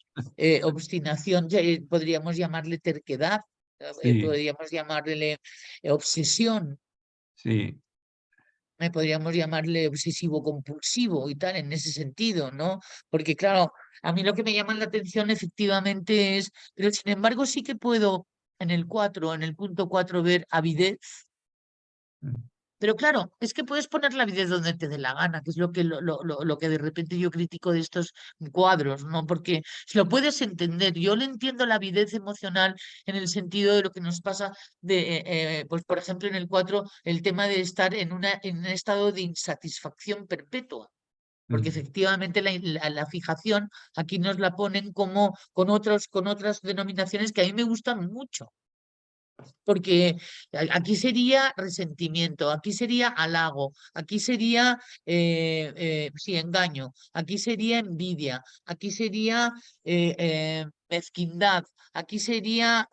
obstinación, podríamos llamarle terquedad, Sí, podríamos llamarle obsesión, sí. podríamos llamarle obsesivo compulsivo y tal, en ese sentido, ¿no? Porque claro, a mí lo que me llama la atención efectivamente es, pero sin embargo sí que puedo en el 4, en el punto 4 ver avidez. Pero claro, es que puedes poner la avidez donde te dé la gana, que es lo que de repente yo critico de estos cuadros, ¿no? Porque si lo puedes entender, yo le entiendo la avidez emocional en el sentido de lo que nos pasa de, pues por ejemplo, en el 4 el tema de estar en un estado de insatisfacción perpetua. Porque Mm. efectivamente la fijación aquí nos la ponen como con otras denominaciones que a mí me gustan mucho. Porque aquí sería resentimiento, aquí sería halago, aquí sería sí, engaño, aquí sería envidia, aquí sería mezquindad, aquí sería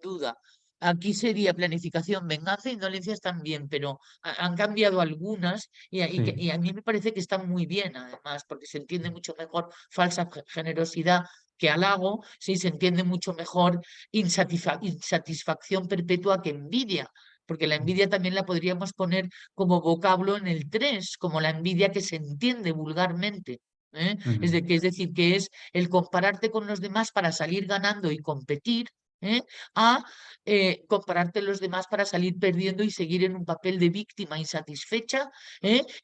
duda, aquí sería planificación, venganza, indolencias también, pero han cambiado algunas Sí. y a mí me parece que están muy bien, además, porque se entiende mucho mejor falsa generosidad que halago, sí, se entiende mucho mejor insatisfacción perpetua que envidia, porque la envidia también la podríamos poner como vocablo en el 3 como la envidia que se entiende vulgarmente. Ujú, Es decir, que es el compararte con los demás para salir ganando y competir, ¿eh? a compararte los demás para salir perdiendo y seguir en un papel de víctima insatisfecha,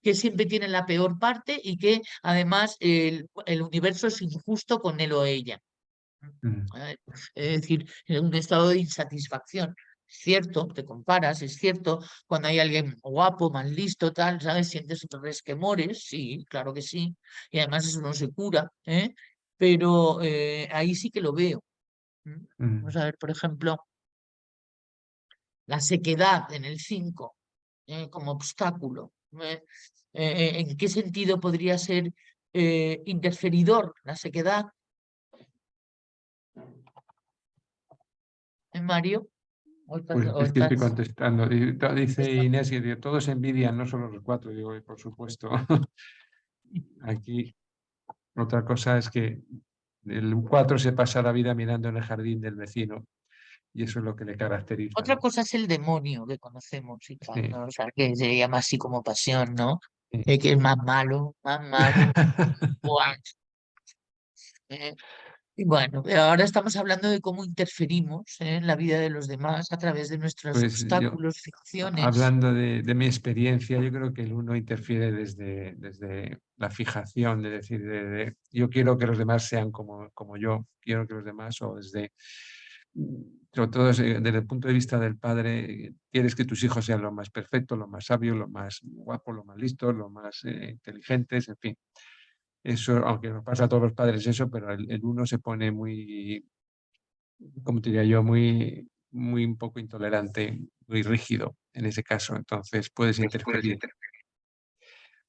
que siempre tiene la peor parte y que además el universo es injusto con él o ella. ujú. Es decir, en un estado de insatisfacción. Es cierto, te comparas, es cierto, cuando hay alguien guapo, más listo, tal, ¿sabes? Sientes resquemores, sí, claro que sí, y además eso no se cura, ¿eh? Pero ahí sí que lo veo. Vamos Mm. a ver, por ejemplo, la sequedad en el 5 como obstáculo. ¿En qué sentido podría ser interferidor la sequedad, Mario? Pues O es que estoy estás... contestando. Dice Inés que todos envidian, no solo los cuatro, digo, por supuesto. Aquí otra cosa es que el cuatro se pasa la vida mirando en el jardín del vecino y eso es lo que le caracteriza, Otra ¿no? cosa es el demonio que conocemos y tal, Sí, ¿no? O sea, que se llama así como pasión, ¿no? sí. Que es más malo, más malo. Buah, eh. Y bueno, ahora estamos hablando de cómo interferimos en la vida de los demás a través de nuestros Pues yo, obstáculos, ficciones. hablando de mi experiencia, yo creo que el uno interfiere desde la fijación, de decir, yo quiero que los demás sean como yo, quiero que los demás, o mm, sobre todo desde el punto de vista del padre, quieres que tus hijos sean lo más perfectos, lo más sabios, lo más guapos, lo más listos, lo más inteligentes, en fin. Eso, aunque nos pasa a todos los padres eso, pero el uno se pone muy, como te diría yo, muy un poco intolerante, muy rígido en ese caso. Entonces puedes interferir.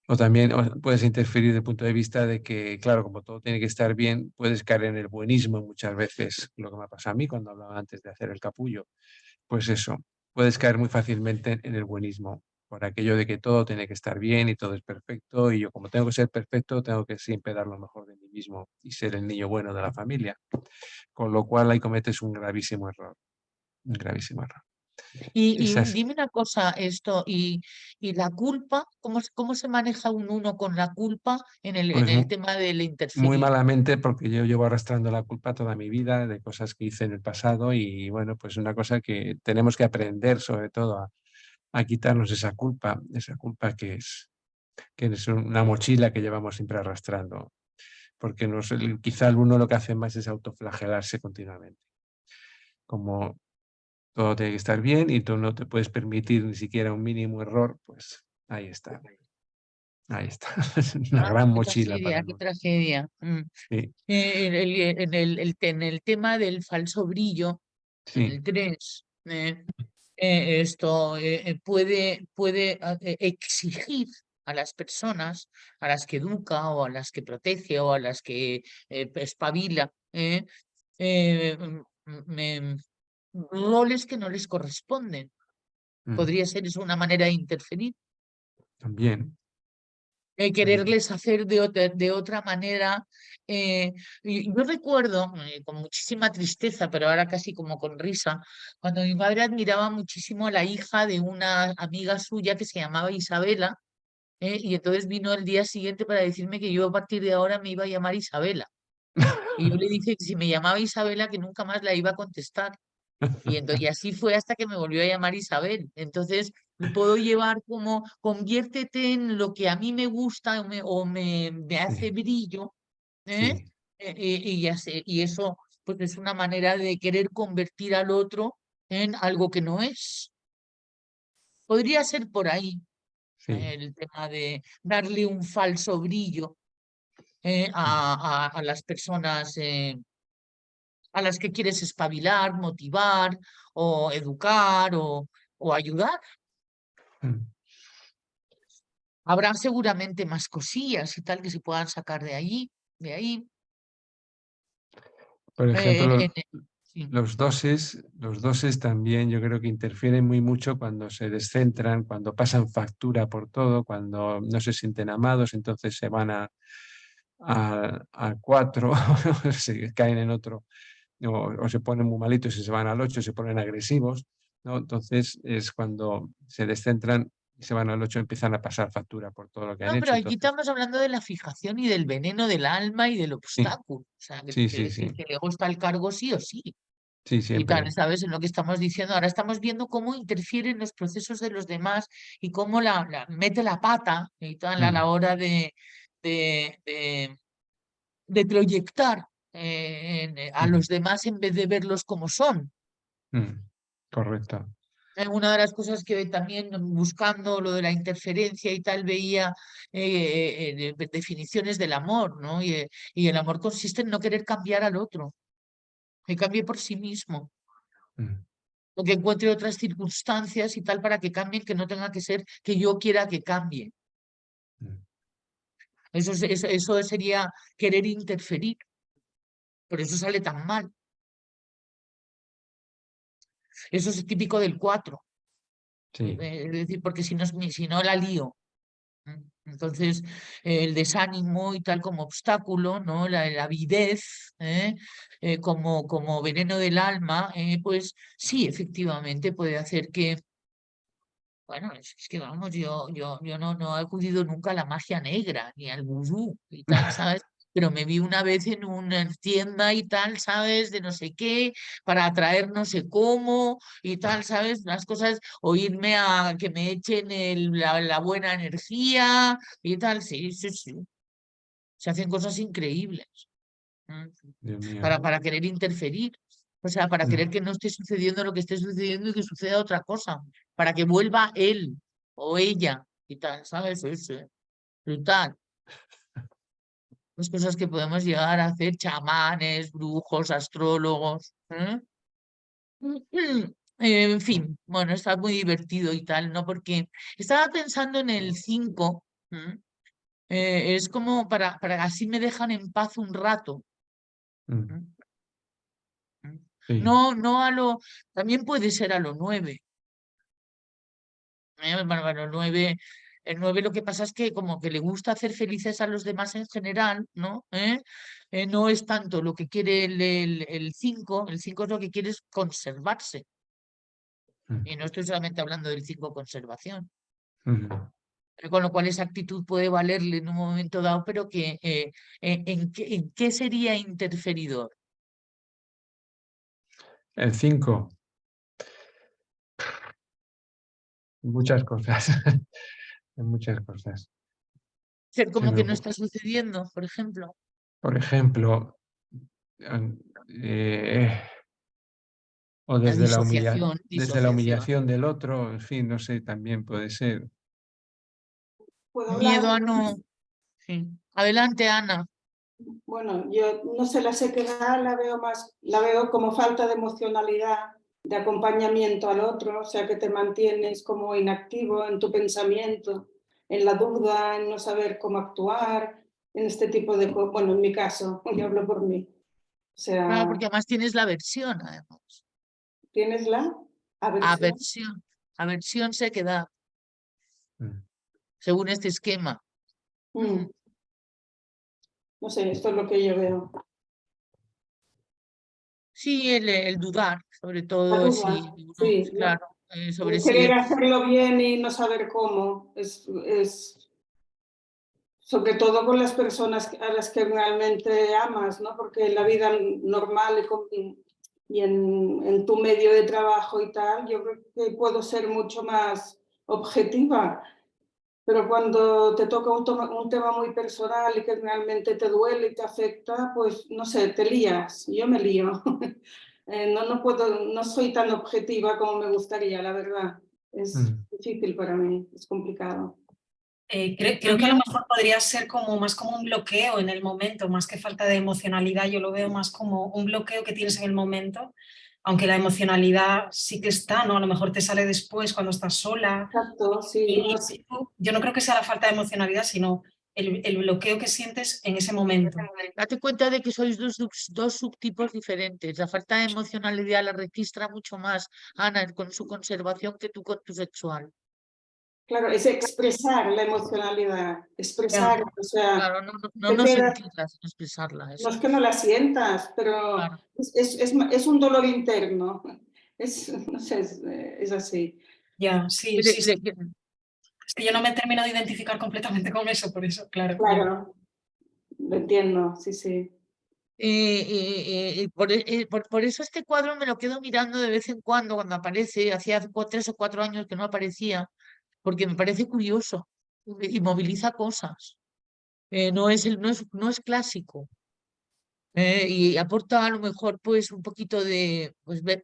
O también puedes interferir desde el punto de vista de que, claro, como todo tiene que estar bien, puedes caer en el buenismo muchas veces, lo que me ha pasado a mí cuando hablaba antes de hacer el capullo. Pues eso, puedes caer muy fácilmente en el buenismo, por aquello de que todo tiene que estar bien y todo es perfecto, y yo como tengo que ser perfecto, tengo que siempre dar lo mejor de mí mismo y ser el niño bueno de la familia. Con lo cual ahí cometes un gravísimo error, un gravísimo error. Y Esa es, dime una cosa, y la culpa, cómo se maneja un uno con la culpa en pues el tema del muy interferir? malamente porque yo llevo arrastrando la culpa toda mi vida de cosas que hice en el pasado y bueno, pues una cosa que tenemos que aprender sobre todo a quitarnos esa culpa que es una mochila que llevamos siempre arrastrando, porque quizá alguno lo que hace más es autoflagelarse continuamente, como todo tiene que estar bien y tú no te puedes permitir ni siquiera un mínimo error, pues ahí está, es una Ah, gran qué mochila para tragedia, el qué uno. tragedia. Sí, En el tema del falso brillo, en sí, el 3 esto puede exigir a las personas a las que educa o a las que protege o a las que espabila eh, me- roles que no les corresponden. mm, Podría ser eso una manera de interferir. también, también. Quererles hacer de otra manera. Y yo recuerdo con muchísima tristeza, pero ahora casi como con risa, cuando mi madre admiraba muchísimo a la hija de una amiga suya que se llamaba Isabela, y entonces vino el día siguiente para decirme que yo a partir de ahora me iba a llamar Isabela. Y yo le dije que si me llamaba Isabela, que nunca más la iba a contestar. Y así fue hasta que me volvió a llamar Isabel. Entonces, lo puedo llevar como conviértete en lo que a mí me gusta me hace Sí, brillo, ¿eh? sí, Y ya sé, y eso pues es una manera de querer convertir al otro en algo que no es. Podría ser por ahí sí. el tema de darle un falso brillo Mm, a las personas a las que quieres espabilar, motivar o educar o ayudar. Habrá seguramente más cosillas y tal que se puedan sacar de allí, de ahí. Por ejemplo, sí. los doses también yo creo que interfieren muy mucho cuando se descentran, cuando pasan factura por todo, cuando no se sienten amados, entonces se van a 4, se caen en otro, o se ponen muy malitos y se van al 8, se ponen agresivos, ¿no? Entonces es cuando se descentran y se van al 8, empiezan a pasar factura por todo lo que han No, pero hecho. aquí Entonces, estamos hablando de la fijación y del veneno del alma y del sí, obstáculo. O sea, que sí, quiere sí, decir sí, que el ego está al cargo sí o sí. sí, Y tal, siempre. ¿sabes? En lo que estamos diciendo. Ahora estamos viendo cómo interfiere en los procesos de los demás y cómo mete la pata y tal a la hora de, de, de proyectar a los demás en vez de verlos como son. Correcto. Una de las cosas que también buscando lo de la interferencia y tal veía definiciones del amor, ¿no? Y el amor consiste en no querer cambiar al otro, que cambie por sí mismo, o que encuentre otras circunstancias y tal para que cambien, que no tenga que ser que yo quiera que cambie. Eso sería querer interferir, por eso sale tan mal. Eso es típico del 4, Sí. es decir, porque si no la lío. Entonces, el desánimo y tal como obstáculo, ¿no? La avidez, como veneno del alma, pues sí, efectivamente puede hacer que, bueno, es que vamos, yo no he acudido nunca a la magia negra ni al vudú y tal, ¿sabes? Pero me vi una vez en una tienda y tal, ¿sabes? De no sé qué, para atraer no sé cómo y tal, ¿sabes? Las cosas, o irme a que me echen la buena energía y tal, sí, sí, sí. Se hacen cosas increíbles. ¿M? Dios mío. Para querer interferir. O sea, para querer Mm. que no esté sucediendo lo que esté sucediendo y que suceda otra cosa. Para que vuelva él o ella y tal, ¿sabes? Eso, brutal. Las cosas que podemos llegar a hacer chamanes, brujos, astrólogos. En fin, bueno, está muy divertido y tal, ¿no? Porque estaba pensando en el 5. Es como para así me dejan en paz un rato. Mm. ¿M? Sí. No también puede ser a lo 9. Bueno, el 9 lo que pasa es que como que le gusta hacer felices a los demás en general, ¿no? No es tanto lo que quiere el 5, el 5 es lo que quiere es conservarse. Mm. Y no estoy solamente hablando del 5 conservación. Mm. Con lo cual esa actitud puede valerle en un momento dado, pero que ¿en qué sería interferidor? El 5, muchas cosas. En muchas cosas. Ser Se como me que no ocu- está sucediendo, por ejemplo. Por ejemplo, eh, o La disociación, desde la disociación. humillación del otro, en fin, no sé, también puede ser. ¿Puedo Miedo hablar? a no. Sí. Adelante, Ana. Bueno, yo no sé, la sequedad la veo como falta de emocionalidad, de acompañamiento al otro, o sea, que te mantienes como inactivo en tu pensamiento, en la duda, en no saber cómo actuar, en este tipo de cosas. Bueno, en mi caso, yo hablo por mí. O Claro, sea, porque además tienes la aversión, además. ¿tienes la aversión? Aversión. Aversión sequedad, Mm. según este esquema. Mm, no sé, esto es lo que yo veo. Sí, el dudar, sobre La todo, duda, si uno, sí, ¿no? claro, sobre si Querer hacerlo bien y no saber cómo es sobre todo con las personas a las que realmente amas, ¿no? Porque en la vida normal y en tu medio de trabajo y tal, yo creo que puedo ser mucho más objetiva, pero cuando te toca un tema muy personal y que realmente te duele y te afecta, pues no sé, te lías, yo me lío. No puedo, no soy tan objetiva como me gustaría, la verdad. Es Mm. difícil para mí, es complicado. Creo que a lo mejor podría ser como más como un bloqueo en el momento, más que falta de emocionalidad. Yo lo veo más como un bloqueo que tienes en el momento, aunque la emocionalidad sí que está, ¿no? A lo mejor te sale después cuando estás sola. Exacto, sí. No sé. Yo no creo que sea la falta de emocionalidad, sino el bloqueo que sientes en ese momento. Date cuenta de que sois dos subtipos diferentes. La falta de emocionalidad la registra mucho más Ana con su conservación que tú con tu sexual. Claro, es expresar la emocionalidad, expresar, o sea, Claro, no te quedas, sentirla, sino expresarla. no Eso. es que no la sientas, pero Claro. es un dolor interno, no sé, es así. Ya, sí, Le- sí, sí. le- Es que yo no me termino de identificar completamente con eso, por eso, claro. Claro, lo entiendo, sí, sí. por eso este cuadro me lo quedo mirando de vez en cuando aparece. Hacía 3 o 4 años que no aparecía, porque me parece curioso y moviliza cosas. No es clásico. Y aporta a lo mejor pues un poquito de pues, ver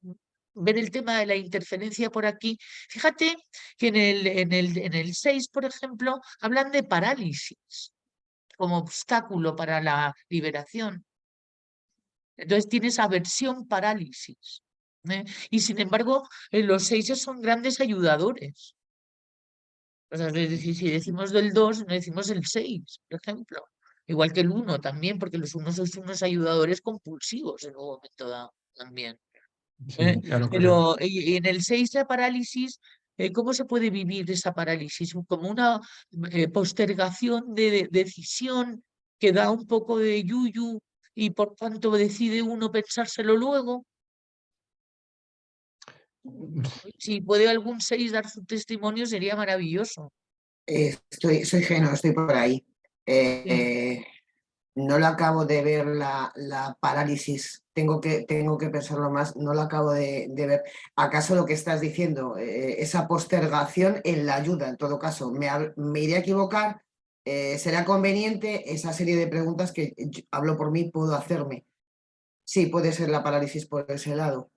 el tema de la interferencia por aquí. Fíjate que en el 6, por ejemplo, hablan de parálisis como obstáculo para la liberación. Entonces tienes aversión parálisis. Y sin embargo, los 6 son grandes ayudadores. O sea, es decir, si decimos del 2, no decimos el 6, por ejemplo. Igual que el 1 también, porque los 1 son unos ayudadores compulsivos en un momento dado también. Sí, ya lo creo. Pero y en el 6 la parálisis, ¿cómo se puede vivir esa parálisis? Como una postergación de decisión que da un poco de yuyu y por tanto decide uno pensárselo luego. Si puede algún 6 dar su testimonio sería maravilloso. Soy Geno, estoy por ahí. Sí. No lo acabo de ver la parálisis, tengo que pensarlo más, no lo acabo de ver. ¿Acaso lo que estás diciendo, esa postergación en la ayuda, en todo caso, me iré a equivocar? ¿Será conveniente esa serie de preguntas que hablo por mí, puedo hacerme? Sí, puede ser la parálisis por ese lado,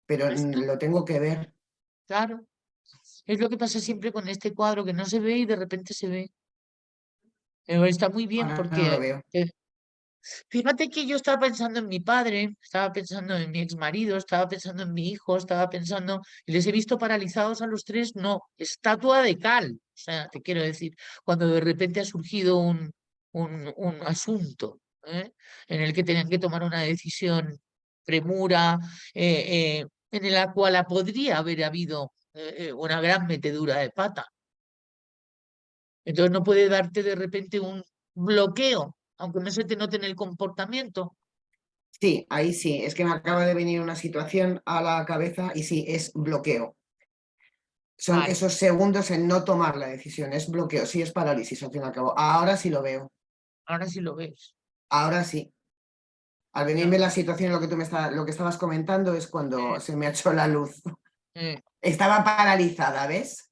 pero Esto, lo tengo que ver. claro. Es lo que pasa siempre con este cuadro, que no se ve y de repente se ve. Pero está muy bien Ahora no lo porque veo. fíjate que yo estaba pensando en mi padre, estaba pensando en mi exmarido, estaba pensando en mi hijo, estaba pensando, y les he visto paralizados a los 3, no, estatua de cal. O sea, te quiero decir, cuando de repente ha surgido un asunto, en el que tenían que tomar una decisión premura, en la cual podría haber habido una gran metedura de pata. Entonces no puede darte de repente un bloqueo, aunque no se te note en el comportamiento. Sí, ahí sí, es que me acaba de venir una situación a la cabeza y sí, es bloqueo. Son Vale, esos segundos en no tomar la decisión, es bloqueo, sí es parálisis al fin y al cabo. Ahora sí lo veo, ahora sí lo ves. ahora sí. Al No, venirme la situación, lo que estabas comentando es cuando se me ha hecho la luz. eh, Estaba paralizada, ¿ves?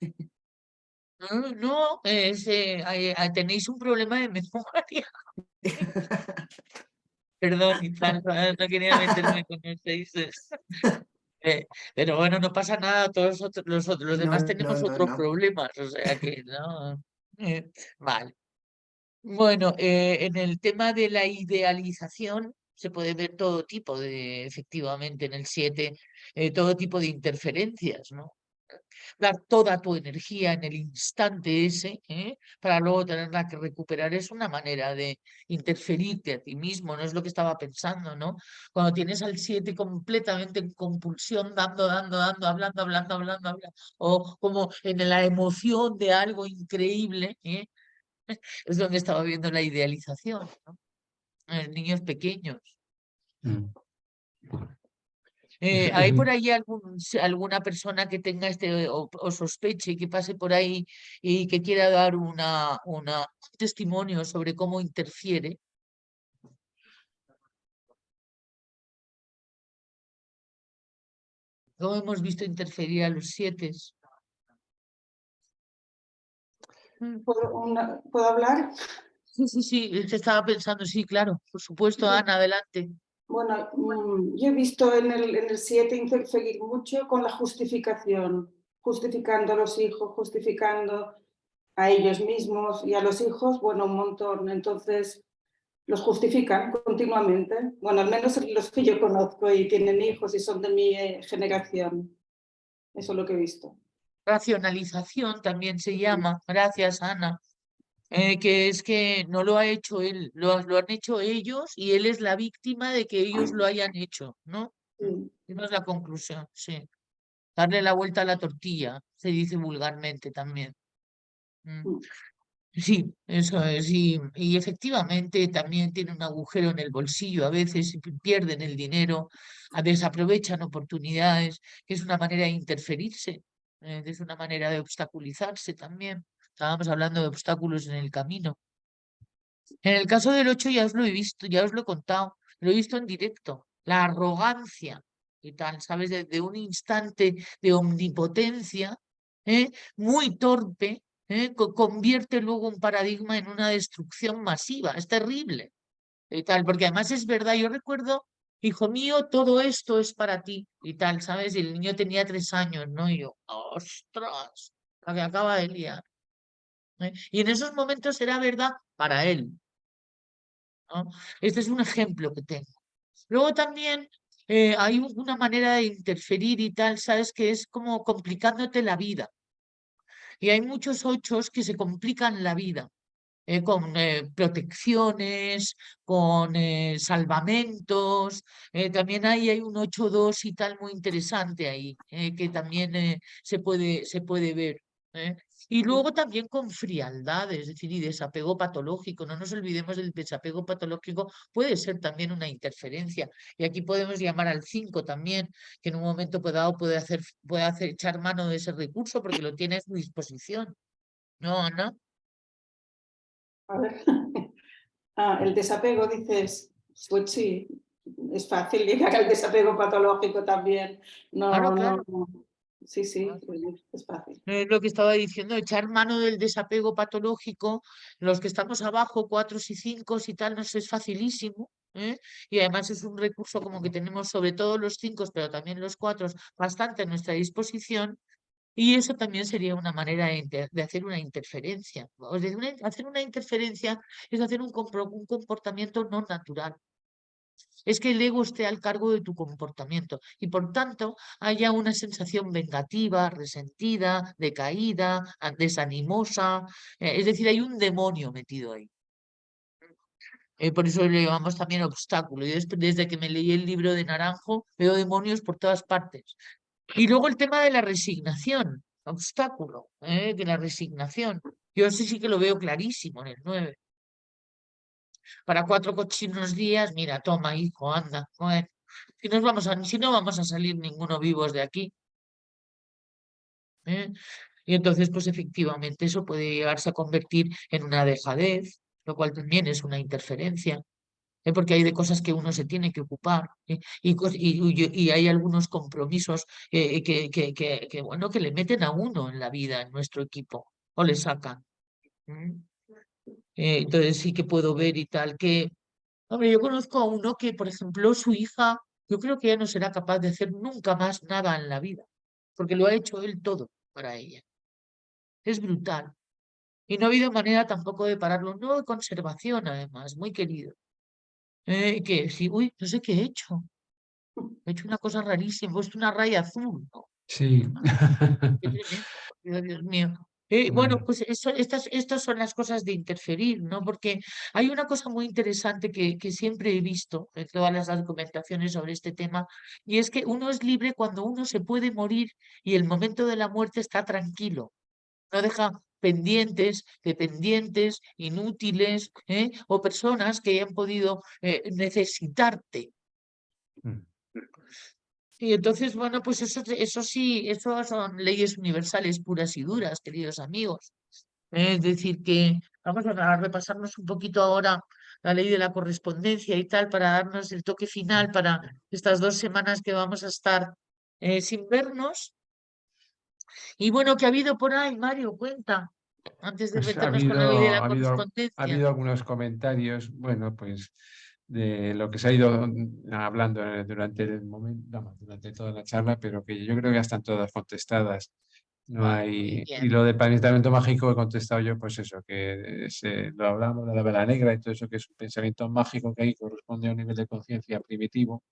no, tenéis un problema de memoria. Perdón, hija, no quería meterme con los 6. Pero bueno, no pasa nada, todos los No, demás no, tenemos no, otros no. problemas, o sea que no. Vale. Bueno, en el tema de la idealización se puede ver todo tipo efectivamente en el 7, todo tipo de interferencias, ¿no? Dar toda tu energía en el instante ese, para luego tenerla que recuperar, es una manera de interferirte a ti mismo, no es lo que estaba pensando, ¿no? Cuando tienes al 7 completamente en compulsión, dando, hablando, o como en la emoción de algo increíble, es donde estaba viendo la idealización, ¿no? En niños pequeños. Mm. ¿Hay por ahí alguna persona que tenga o sospeche que pase por ahí y que quiera dar un testimonio sobre cómo interfiere? ¿Cómo hemos visto interferir a los 7? ¿Puedo hablar? Sí, te estaba pensando, sí, claro, por supuesto, Ana, adelante. Bueno, yo he visto en el 7 interferir mucho con la justificación, justificando a los hijos, justificando. a ellos mismos y a los hijos, bueno, un montón. Entonces, los justifican continuamente. Bueno, al menos los que yo conozco y tienen hijos y son de mi generación. Eso es lo que he visto. Racionalización también se llama, gracias Ana, que es que no lo ha hecho él, lo han hecho ellos y él es la víctima de que ellos lo hayan hecho, ¿no? Sí. Esa es la conclusión, sí. Darle la vuelta a la tortilla, se dice vulgarmente también. Sí, eso es, y efectivamente también tiene un agujero en el bolsillo, a veces pierden el dinero, desaprovechan oportunidades, que es una manera de interferirse, es una manera de obstaculizarse también. Estábamos hablando de obstáculos en el camino. En el caso del 8 ya os lo he visto, ya os lo he contado, lo he visto en directo, la arrogancia y tal, ¿sabes? De un instante de omnipotencia, muy torpe, convierte luego un paradigma en una destrucción masiva, es terrible y tal, porque además es verdad, yo recuerdo, hijo mío, todo esto es para ti y tal, ¿sabes? Y el niño tenía 3 años, ¿no? Y yo, ostras, la que acaba de liar. Y en esos momentos era verdad para él, ¿no? Este es un ejemplo que tengo. Luego también hay una manera de interferir y tal, ¿sabes? Que es como complicándote la vida. Y hay muchos ochos que se complican la vida. Con protecciones, con salvamentos. También hay un 8-2 y tal muy interesante ahí, que también se puede ver. ¿eh? Y luego también con frialdad, es decir, y desapego patológico. No nos olvidemos del desapego patológico, puede ser también una interferencia. Y aquí podemos llamar al 5 también, que en un momento dado puede hacer echar mano de ese recurso porque lo tiene a su disposición. ¿No, Ana? A ver. El desapego, dices, pues sí, es fácil llegar al desapego patológico también. Claro, No, claro. no, sí, sí, es fácil. Lo que estaba diciendo, echar mano del desapego patológico, los que estamos abajo, 4 y 5 y tal, nos es facilísimo. Y además es un recurso como que tenemos sobre todo los 5, pero también los 4, bastante a nuestra disposición. Y eso también sería una manera de hacer una interferencia. Hacer una interferencia es hacer un comportamiento no natural. Es que el ego esté al cargo de tu comportamiento y por tanto haya una sensación vengativa, resentida, decaída, desanimosa. Es decir, hay un demonio metido ahí. Por eso le llamamos también obstáculo. Y desde que me leí el libro de Naranjo veo demonios por todas partes. Y luego el tema de la resignación, obstáculo, de la resignación. Yo sí que lo veo clarísimo en el 9. Para 4 cochinos días, mira, toma, hijo, anda. Bueno, si no vamos a salir ninguno vivos de aquí. ¿eh? Y entonces, pues efectivamente, eso puede llegarse a convertir en una dejadez, lo cual también es una interferencia, porque hay de cosas que uno se tiene que ocupar, y hay algunos compromisos bueno, que le meten a uno en la vida, en nuestro equipo, o le sacan. Entonces sí que puedo ver y tal que, hombre, yo conozco a uno que, por ejemplo, su hija, yo creo que ya no será capaz de hacer nunca más nada en la vida, porque lo ha hecho él todo para ella. Es brutal. Y no ha habido manera tampoco de pararlo, no de conservación, además, muy querido. Que sí, uy, no sé qué he hecho. He hecho una cosa rarísima, he puesto una raya azul, ¿no? Sí. Qué tremendo, Dios mío. Bueno, Bueno, pues estas son las cosas de interferir, ¿no? Porque hay una cosa muy interesante que siempre he visto en todas las documentaciones sobre este tema, y es que uno es libre cuando uno se puede morir y el momento de la muerte está tranquilo, no deja pendientes, dependientes, inútiles, o personas que hayan podido necesitarte. mm, Y entonces, bueno, pues eso sí, eso son leyes universales puras y duras, queridos amigos. Es decir, que vamos a repasarnos un poquito ahora la ley de la correspondencia y tal, para darnos el toque final para estas 2 semanas que vamos a estar sin vernos. Y bueno, ¿qué ha habido por ahí, Mario? Cuenta, antes de pues meternos con la ley de la ha correspondencia. habido algunos comentarios, bueno, pues de lo que se ha ido hablando durante el momento, vamos, durante toda la charla, pero que yo creo que ya están todas contestadas. No hay... Bien. Y lo del pensamiento mágico he contestado yo, pues eso, que lo hablamos de la vela negra y todo eso, que es un pensamiento mágico que ahí corresponde a un nivel de conciencia primitivo,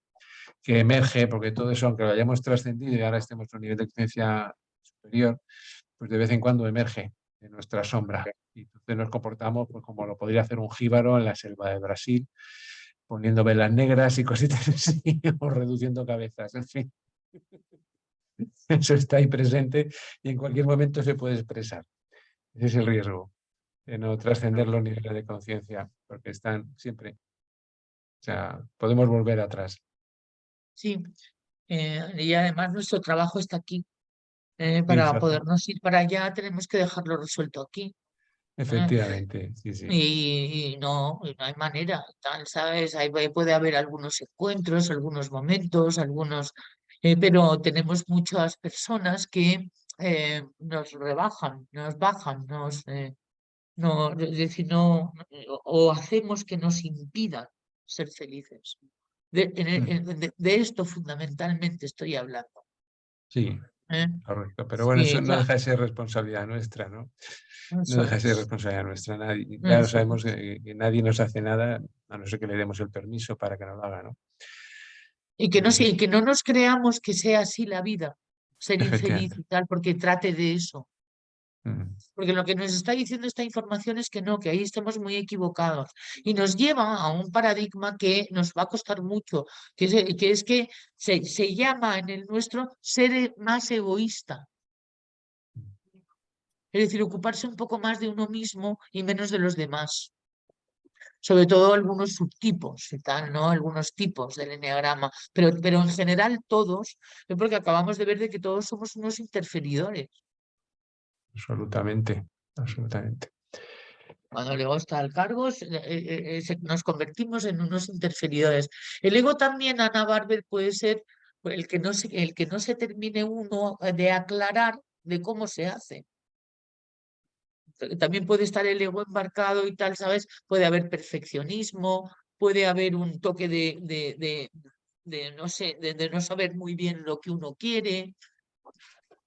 que emerge, porque todo eso, aunque lo hayamos trascendido y ahora estemos en un nivel de conciencia superior, pues de vez en cuando emerge en nuestra sombra. Y entonces nos comportamos pues, como lo podría hacer un jíbaro en la selva de Brasil, poniendo velas negras y cositas así, o reduciendo cabezas, en fin. Eso está ahí presente y en cualquier momento se puede expresar. Ese es el riesgo, de no trascender los niveles de conciencia, porque están siempre. O sea, podemos volver atrás. Sí, y además nuestro trabajo está aquí. Para Exacto. podernos ir para allá tenemos que dejarlo resuelto aquí. Efectivamente, sí, sí. Y no hay manera, tal, ¿sabes? Ahí puede haber algunos encuentros, algunos momentos, pero tenemos muchas personas que nos rebajan, nos bajan, es decir, o hacemos que nos impidan ser felices. De esto fundamentalmente estoy hablando. Sí, ¿Eh? correcto. Pero bueno, Sí, eso no deja de ser responsabilidad nuestra, ¿no? No eso deja de ser es, responsabilidad nuestra. Ya lo eso sabemos es. que nadie nos hace nada, a no ser que le demos el permiso para que no lo haga, ¿no? Y Entonces, que no nos creamos que sea así la vida, ser infeliz efectivamente. y tal, porque trate de eso. Mm. Porque lo que nos está diciendo esta información es que no, que ahí estamos muy equivocados. Y nos lleva a un paradigma que nos va a costar mucho, que es que se llama en el nuestro ser más egoísta. Es decir, ocuparse un poco más de uno mismo y menos de los demás. Sobre todo algunos subtipos y tal, ¿no? Algunos tipos del eneagrama, pero en general todos, porque acabamos de ver de que todos somos unos interferidores. Absolutamente, absolutamente. Cuando el ego está al cargo, nos convertimos en unos interferidores. El ego también, Ana Barber, puede ser el que no se termine uno de aclarar de cómo se hace. También puede estar el ego embarcado y tal, ¿sabes? Puede haber perfeccionismo, puede haber un toque no sé, de no saber muy bien lo que uno quiere.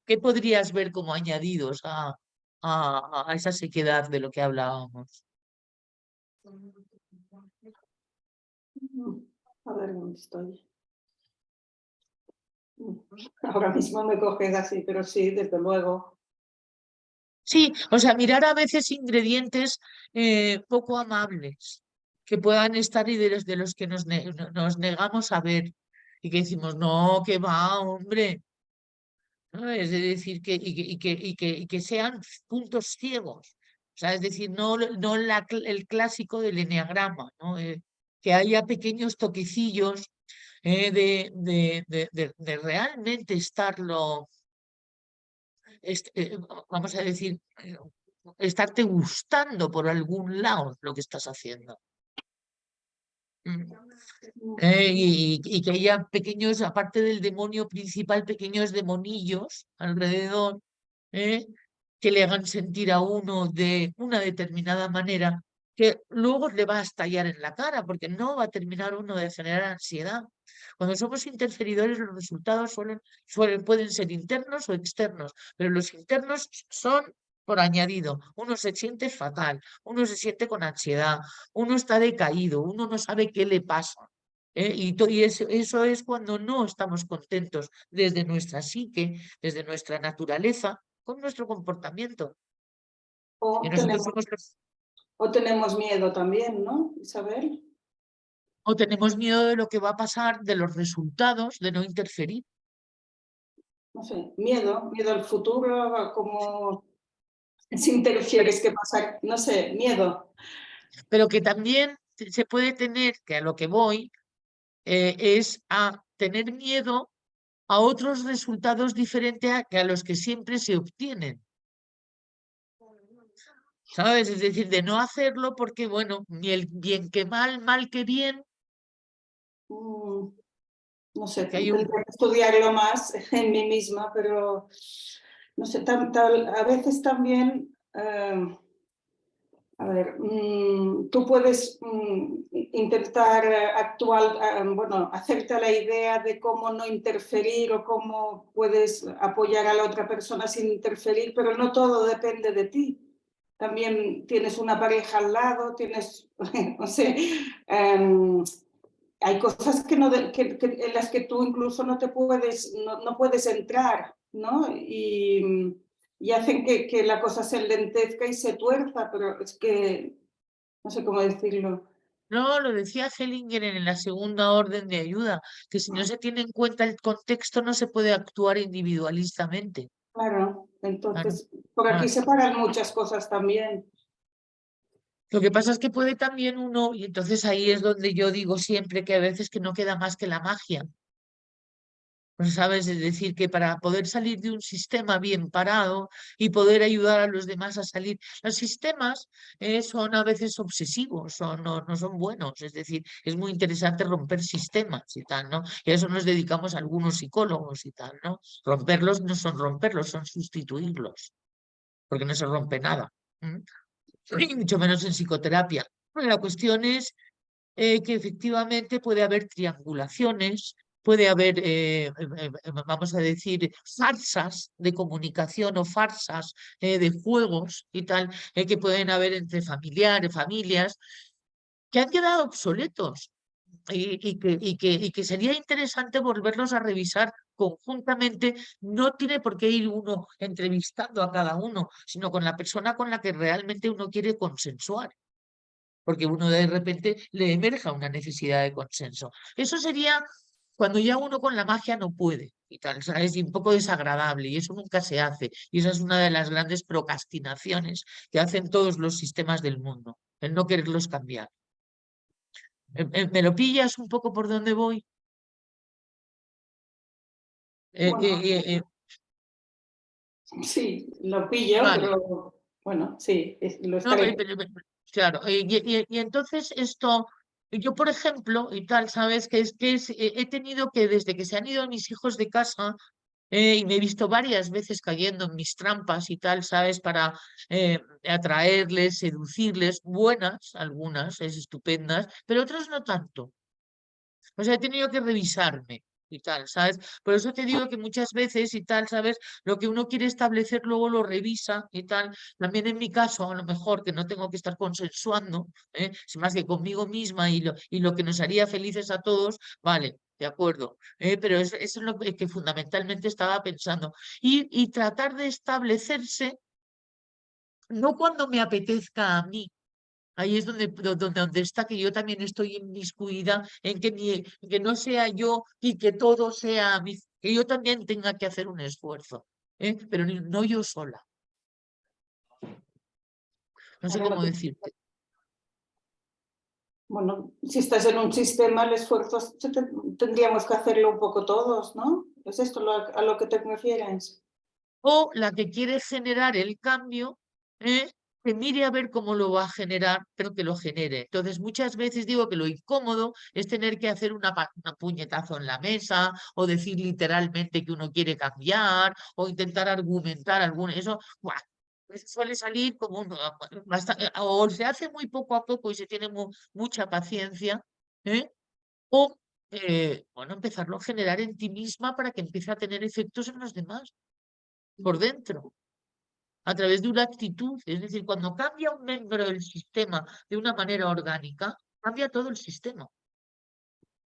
¿Qué podrías ver como añadidos a esa sequedad de lo que hablábamos? A ver dónde estoy. Ahora mismo me coges así, pero sí, desde luego. Sí, o sea, mirar a veces ingredientes poco amables que puedan estar y de los que nos negamos a ver y que decimos, no, que va, hombre. ¿No? Es decir, que sean puntos ciegos. O sea, es decir, no el clásico del eneagrama, ¿no? Que haya pequeños toquecillos de realmente estarlo, vamos a decir, estarte gustando por algún lado lo que estás haciendo. Y que haya pequeños, aparte del demonio principal, pequeños demonillos alrededor, ¿eh? Que le hagan sentir a uno de una determinada manera, que luego le va a estallar en la cara, porque no va a terminar uno de generar ansiedad. Cuando somos interferidores, los resultados pueden ser internos o externos, pero los internos son por añadido. Uno se siente fatal, uno se siente con ansiedad, uno está decaído, uno no sabe qué le pasa. Y eso es cuando no estamos contentos desde nuestra psique, desde nuestra naturaleza, con nuestro comportamiento. Y nosotros O tenemos miedo también, ¿no, Isabel? o tenemos miedo de lo que va a pasar, de los resultados, de no interferir. No sé, miedo al futuro, a cómo si interfieres, qué pasa, no sé, miedo. Pero que también se puede tener, que a lo que voy, es a tener miedo a otros resultados diferentes que a los que siempre se obtienen. ¿Sabes? Es decir, de no hacerlo porque, bueno, ni el bien que mal, mal que bien, No sé, que hay tendré que estudiarlo más en mí misma, pero no sé, a veces también A ver, tú puedes intentar actuar, bueno, hacerte la idea de cómo no interferir o cómo puedes apoyar a la otra persona sin interferir, pero no todo depende de ti. También tienes una pareja al lado, tienes, no sé, hay cosas que no, en las que tú incluso no puedes entrar, ¿no? Y hacen que la cosa se enlentezca y se tuerza, pero es que no sé cómo decirlo. No, lo decía Hellinger en la segunda orden de ayuda, que si no se tiene en cuenta el contexto no se puede actuar individualistamente. Claro, Claro, entonces por aquí claro. se paran muchas cosas también. Lo que pasa es que puede también uno, y entonces ahí es donde yo digo siempre que a veces que no queda más que la magia. Pues, ¿sabes? Es decir, que para poder salir de un sistema bien parado y poder ayudar a los demás a salir, los sistemas son a veces obsesivos, no son buenos. Es decir, es muy interesante romper sistemas y tal, ¿no? Y a eso nos dedicamos algunos psicólogos y tal, ¿no? Romperlos no son romperlos, son sustituirlos, porque no se rompe nada. Y mucho menos en psicoterapia. Bueno, la cuestión es que efectivamente puede haber triangulaciones, puede haber, vamos a decir, farsas de comunicación o farsas de juegos y tal, que pueden haber entre familias, que han quedado obsoletos y que sería interesante volverlos a revisar conjuntamente. No tiene por qué ir uno entrevistando a cada uno, sino con la persona con la que realmente uno quiere consensuar, porque uno de repente le emerja una necesidad de consenso. Eso sería cuando ya uno con la magia no puede y tal, ¿sabes? Y un poco desagradable, y eso nunca se hace. Y esa es una de las grandes procrastinaciones que hacen todos los sistemas del mundo, el no quererlos cambiar. ¿Me lo pillas un poco por dónde voy? Bueno, sí, lo pillo, Vale. pero bueno, sí, lo No, estaré. claro, y entonces esto, yo por ejemplo, y tal, ¿sabes? He tenido que desde que se han ido mis hijos de casa, y me he visto varias veces cayendo en mis trampas y tal, ¿sabes? Para atraerles, seducirles, buenas, algunas, es estupendas, pero otras no tanto. O sea, he tenido que revisarme y tal, ¿sabes? Por eso te digo que muchas veces y tal, ¿sabes? Lo que uno quiere establecer luego lo revisa y tal. También en mi caso, a lo mejor que no tengo que estar consensuando, es más que conmigo misma y lo que nos haría felices a todos, vale. De acuerdo, pero eso es lo que fundamentalmente estaba pensando. Y tratar de establecerse, no cuando me apetezca a mí. Ahí es donde está que yo también estoy inmiscuida en que no sea yo y que todo sea que yo también tenga que hacer un esfuerzo, pero no yo sola. No sé cómo decirte. Bueno, si estás en un sistema, el esfuerzo tendríamos que hacerlo un poco todos, ¿no? ¿Es esto a lo que te refieres? O la que quiere generar el cambio, que mire a ver cómo lo va a generar, pero que lo genere. Entonces, muchas veces digo que lo incómodo es tener que hacer una puñetazo en la mesa o decir literalmente que uno quiere cambiar o intentar argumentar eso. ¡Buah! Pues suele salir como o se hace muy poco a poco y se tiene mucha paciencia, ¿eh? O, bueno, empezarlo a generar en ti misma para que empiece a tener efectos en los demás por dentro, a través de una actitud. Es decir, cuando cambia un miembro del sistema de una manera orgánica, cambia todo el sistema.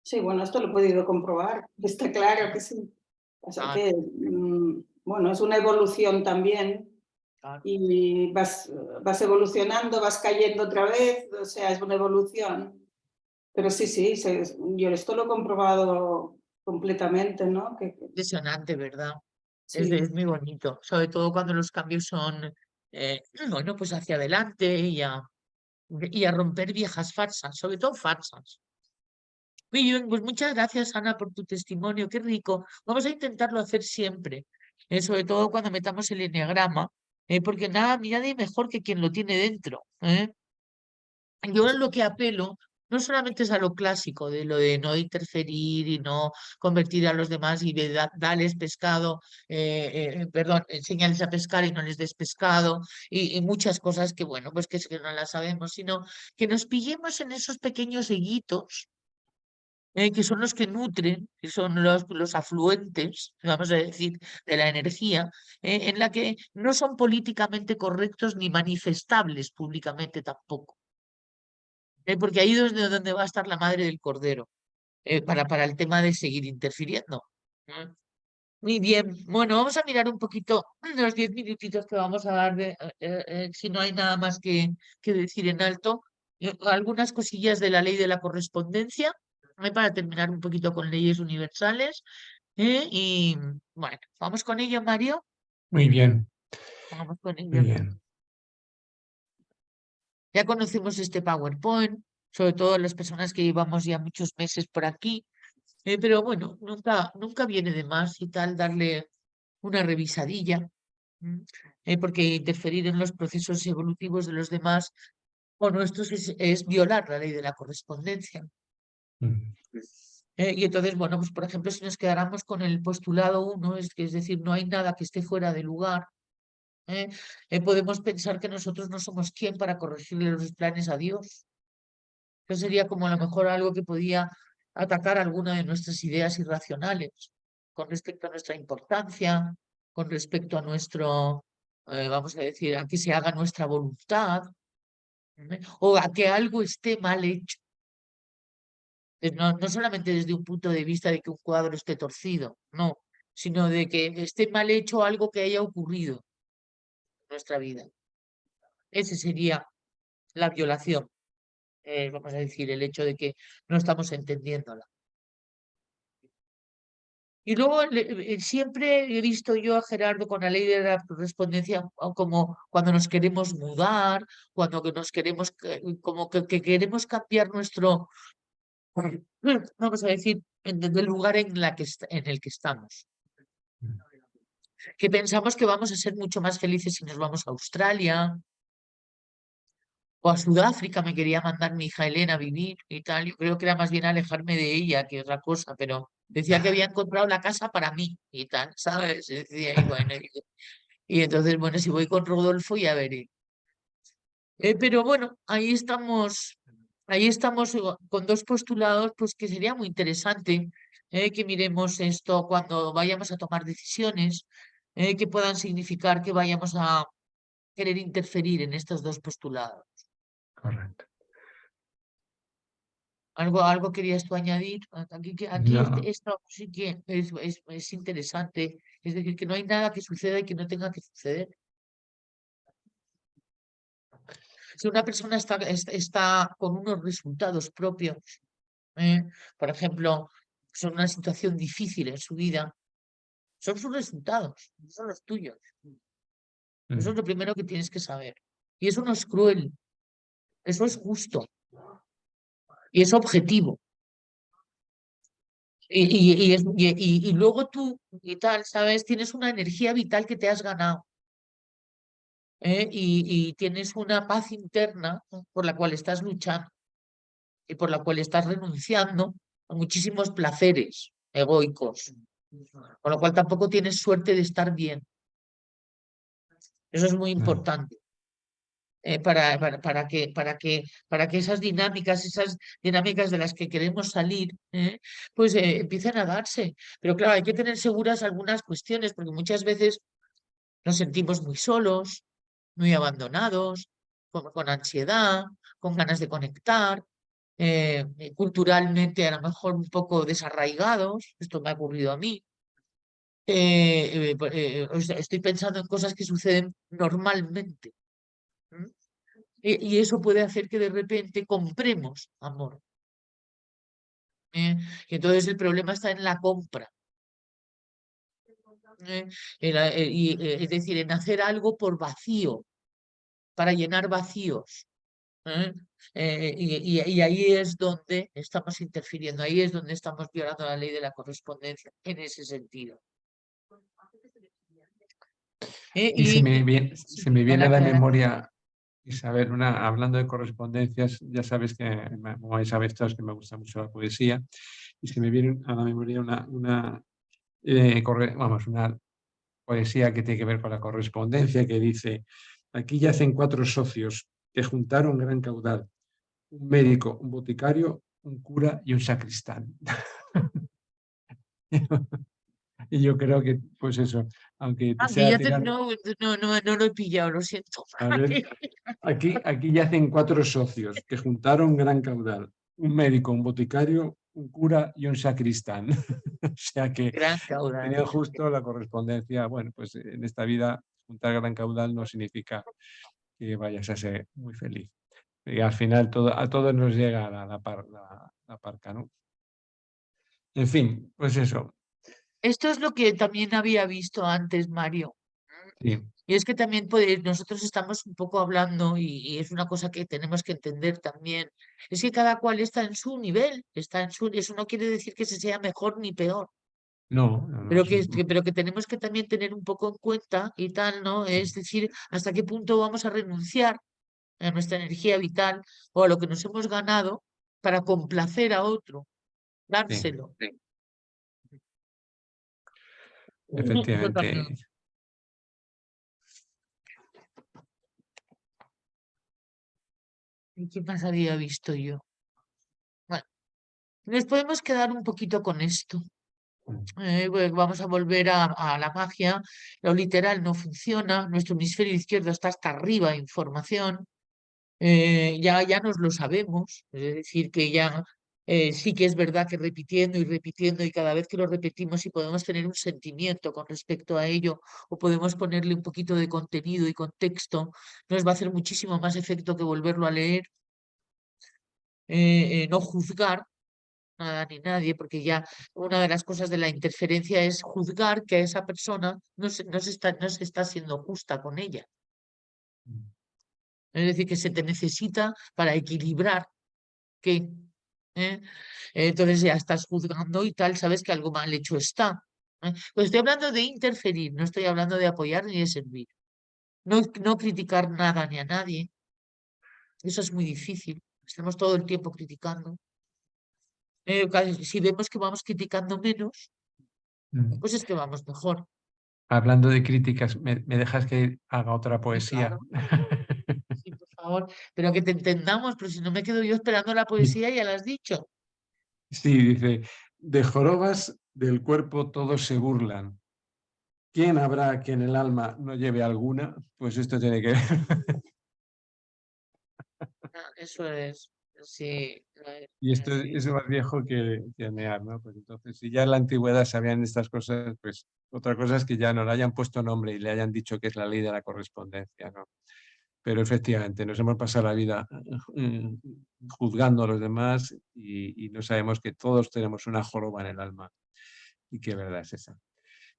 Sí, bueno, esto lo he podido comprobar, está claro que sí. O sea Claro, que, bueno, es una evolución también claro. y vas evolucionando, vas cayendo otra vez, o sea, es una evolución. Pero sí, yo esto lo he comprobado completamente, ¿no? Impresionante, ¿verdad? Sí, Es muy bonito, sobre todo cuando los cambios son, bueno, pues hacia adelante y a romper viejas farsas, sobre todo farsas. Muy bien, pues muchas gracias, Ana, por tu testimonio, qué rico. Vamos a intentarlo hacer siempre, sobre todo cuando metamos el eneagrama, porque nadie mejor que quien lo tiene dentro. Yo en lo que apelo no solamente es a lo clásico de lo de no interferir y no convertir a los demás y de darles pescado, perdón, enseñarles a pescar y no les des pescado y muchas cosas que, bueno, pues que es que no las sabemos, sino que nos pillemos en esos pequeños hillitos que son los que nutren, que son los afluentes, vamos a decir, de la energía, en la que no son políticamente correctos ni manifestables públicamente tampoco. Porque ahí es donde va a estar la madre del cordero, para el tema de seguir interfiriendo. Muy bien, bueno, vamos a mirar un poquito los 10 minutitos que vamos a dar, si no hay nada más que decir en alto, algunas cosillas de la ley de la correspondencia, para terminar un poquito con leyes universales. Y bueno, vamos con ello, Mario. Muy bien, Vamos con muy ello. bien. Ya conocemos este PowerPoint, sobre todo las personas que llevamos ya muchos meses por aquí, pero bueno, nunca viene de más y tal darle una revisadilla, porque interferir en los procesos evolutivos de los demás o nuestros es violar la ley de la correspondencia. Mm. Y entonces, bueno, pues por ejemplo, si nos quedáramos con el postulado 1, es decir, no hay nada que esté fuera de lugar, podemos pensar que nosotros no somos quien para corregirle los planes a Dios. Eso sería como a lo mejor algo que podía atacar alguna de nuestras ideas irracionales con respecto a nuestra importancia, con respecto a nuestro, vamos a decir, a que se haga nuestra voluntad, o a que algo esté mal hecho. No solamente desde un punto de vista de que un cuadro esté torcido, no, sino de que esté mal hecho algo que haya ocurrido en nuestra vida. Ese sería la violación, vamos a decir, el hecho de que no estamos entendiéndola. Y luego siempre he visto yo a Gerardo con la ley de la correspondencia como cuando nos queremos mudar, cuando que nos queremos, como que queremos cambiar nuestro, vamos a decir, del lugar en el que estamos. Que pensamos que vamos a ser mucho más felices si nos vamos a Australia o a Sudáfrica. Me quería mandar mi hija Elena a vivir y tal. Yo creo que era más bien alejarme de ella que otra cosa, pero decía que había encontrado la casa para mí y tal, ¿sabes? Y decía, y bueno, y entonces, bueno, si voy con Rodolfo ya veré. Pero bueno, ahí estamos con dos postulados, pues que sería muy interesante que miremos esto cuando vayamos a tomar decisiones, que puedan significar que vayamos a querer interferir en estos dos postulados. Correcto. ¿Algo querías tú añadir? Aquí No. esto sí que es interesante, es decir, que no hay nada que suceda y que no tenga que suceder. Si una persona está con unos resultados propios, por ejemplo, son una situación difícil en su vida, son sus resultados, no son los tuyos. Eso es lo primero que tienes que saber. Y eso no es cruel, eso es justo y es objetivo. Y luego tú y tal, ¿sabes? Tienes una energía vital que te has ganado. Y tienes una paz interna, ¿no?, por la cual estás luchando y por la cual estás renunciando a muchísimos placeres egoicos, con lo cual tampoco tienes suerte de estar bien. Eso es muy importante. Para que esas dinámicas de las que queremos salir, pues empiecen a darse. Pero claro, hay que tener seguras algunas cuestiones, porque muchas veces nos sentimos muy solos, muy abandonados, con ansiedad, con ganas de conectar, culturalmente a lo mejor un poco desarraigados. Esto me ha ocurrido a mí. Estoy pensando en cosas que suceden normalmente. Y eso puede hacer que de repente compremos amor. Y entonces el problema está en la compra. Es decir, en hacer algo por vacío, para llenar vacíos. Y ahí es donde estamos interfiriendo, ahí es donde estamos violando la ley de la correspondencia, en ese sentido. Y se me viene a la adelante. memoria Isabel, hablando de correspondencias, ya sabes que, como ya sabes todos, que me gusta mucho la poesía, y se me viene a la memoria una poesía que tiene que ver con la correspondencia, que dice: aquí yacen 4 socios que juntaron gran caudal, un médico, un boticario, un cura y un sacristán. Y yo creo que, pues eso, aunque Aunque sea ya tirar... no lo he pillado, lo siento. A ver, aquí yacen 4 socios que juntaron gran caudal, un médico, un boticario, un cura y un sacristán. O sea que Gran caudal. tenían justo la correspondencia. Bueno, pues en esta vida juntar gran caudal no significa que vayas a ser muy feliz. Y al final a todos nos llega la parca, ¿no? En fin, pues eso. Esto es lo que también había visto antes, Mario. Sí, Y es que también nosotros estamos un poco hablando, y es una cosa que tenemos que entender también, es que cada cual está en su nivel, eso no quiere decir que se sea mejor ni peor, no, pero sí, pero que tenemos que también tener un poco en cuenta y tal, ¿no? Es decir, hasta qué punto vamos a renunciar a nuestra energía vital o a lo que nos hemos ganado para complacer a otro, sí, dárselo. Eso también. efectivamente. ¿Y qué más había visto yo? Bueno, nos podemos quedar un poquito con esto. Pues vamos a volver a la magia. Lo literal no funciona. Nuestro hemisferio izquierdo está hasta arriba de información. Ya nos lo sabemos. Es decir, que ya sí que es verdad que repitiendo y repitiendo y cada vez que lo repetimos y podemos tener un sentimiento con respecto a ello o podemos ponerle un poquito de contenido y contexto, nos va a hacer muchísimo más efecto que volverlo a leer. No juzgar nada ni nadie, porque ya una de las cosas de la interferencia es juzgar que esa persona no se está siendo justa con ella. Es decir, que se te necesita para equilibrar que entonces ya estás juzgando y tal, sabes que algo mal hecho está. Pues estoy hablando de interferir, no estoy hablando de apoyar ni de servir. No criticar nada ni a nadie. Eso es muy difícil. Estamos todo el tiempo criticando. Si vemos que vamos criticando menos, Mm. pues es que vamos mejor. Hablando de críticas, ¿me dejas que haga otra Sí, poesía? claro. Sí, por favor. Pero que te entendamos, pero si no me quedo yo esperando la Sí, poesía, ya la has dicho. sí, dice: de jorobas del cuerpo todos se burlan. ¿Quién habrá que en el alma no lleve alguna? Pues esto tiene que ver. Eso es. Sí. Y esto es más viejo que mear, ¿no? Pues entonces, si ya en la antigüedad sabían estas cosas, pues otra cosa es que ya no le hayan puesto nombre y le hayan dicho que es la ley de la correspondencia, ¿no? Pero efectivamente, nos hemos pasado la vida juzgando a los demás y no sabemos que todos tenemos una joroba en el alma y qué verdad es esa.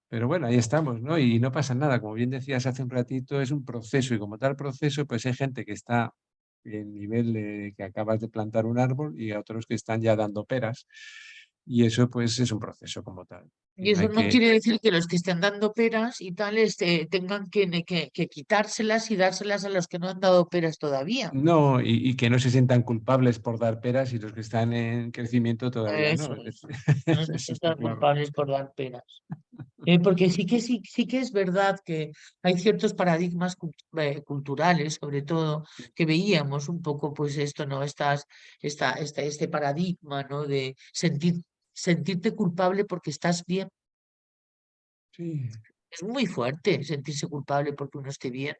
Pero bueno, ahí estamos, ¿no? Y no pasa nada. Como bien decías hace un ratito, es un proceso y como tal proceso, pues hay gente que está en nivel de que acabas de plantar un árbol y otros que están ya dando peras. Y eso pues es un proceso como tal. Y No eso hay no que... quiere decir que los que estén dando peras y tales tengan que quitárselas y dárselas a los que no han dado peras todavía. No, y que no se sientan culpables por dar peras y los que están en crecimiento todavía no. Eso es. No se Eso está sientan claro. culpables por dar peras. Porque sí que es verdad que hay ciertos paradigmas culturales, sobre todo, que veíamos un poco, pues esto, ¿no? Este paradigma, ¿no? De sentirte culpable porque estás bien. Sí. Es muy fuerte sentirse culpable porque uno esté bien.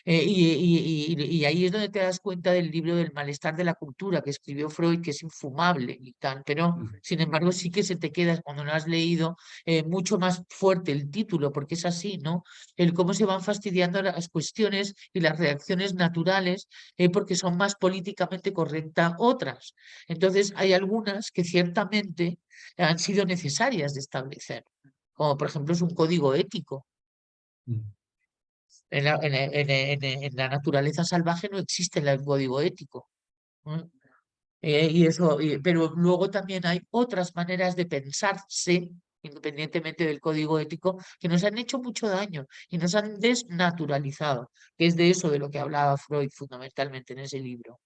Y ahí es donde te das cuenta del libro del malestar de la cultura que escribió Freud, que es infumable y tal, pero sin embargo sí que se te queda cuando lo has leído mucho más fuerte el título, porque es así, ¿no? El cómo se van fastidiando las cuestiones y las reacciones naturales porque son más políticamente correctas otras. Entonces hay algunas que ciertamente han sido necesarias de establecer, como por ejemplo es un código ético. En la naturaleza salvaje no existe el código ético. ¿No? Pero luego también hay otras maneras de pensarse independientemente del código ético, que nos han hecho mucho daño y nos han desnaturalizado, que es de eso de lo que hablaba Freud fundamentalmente en ese libro.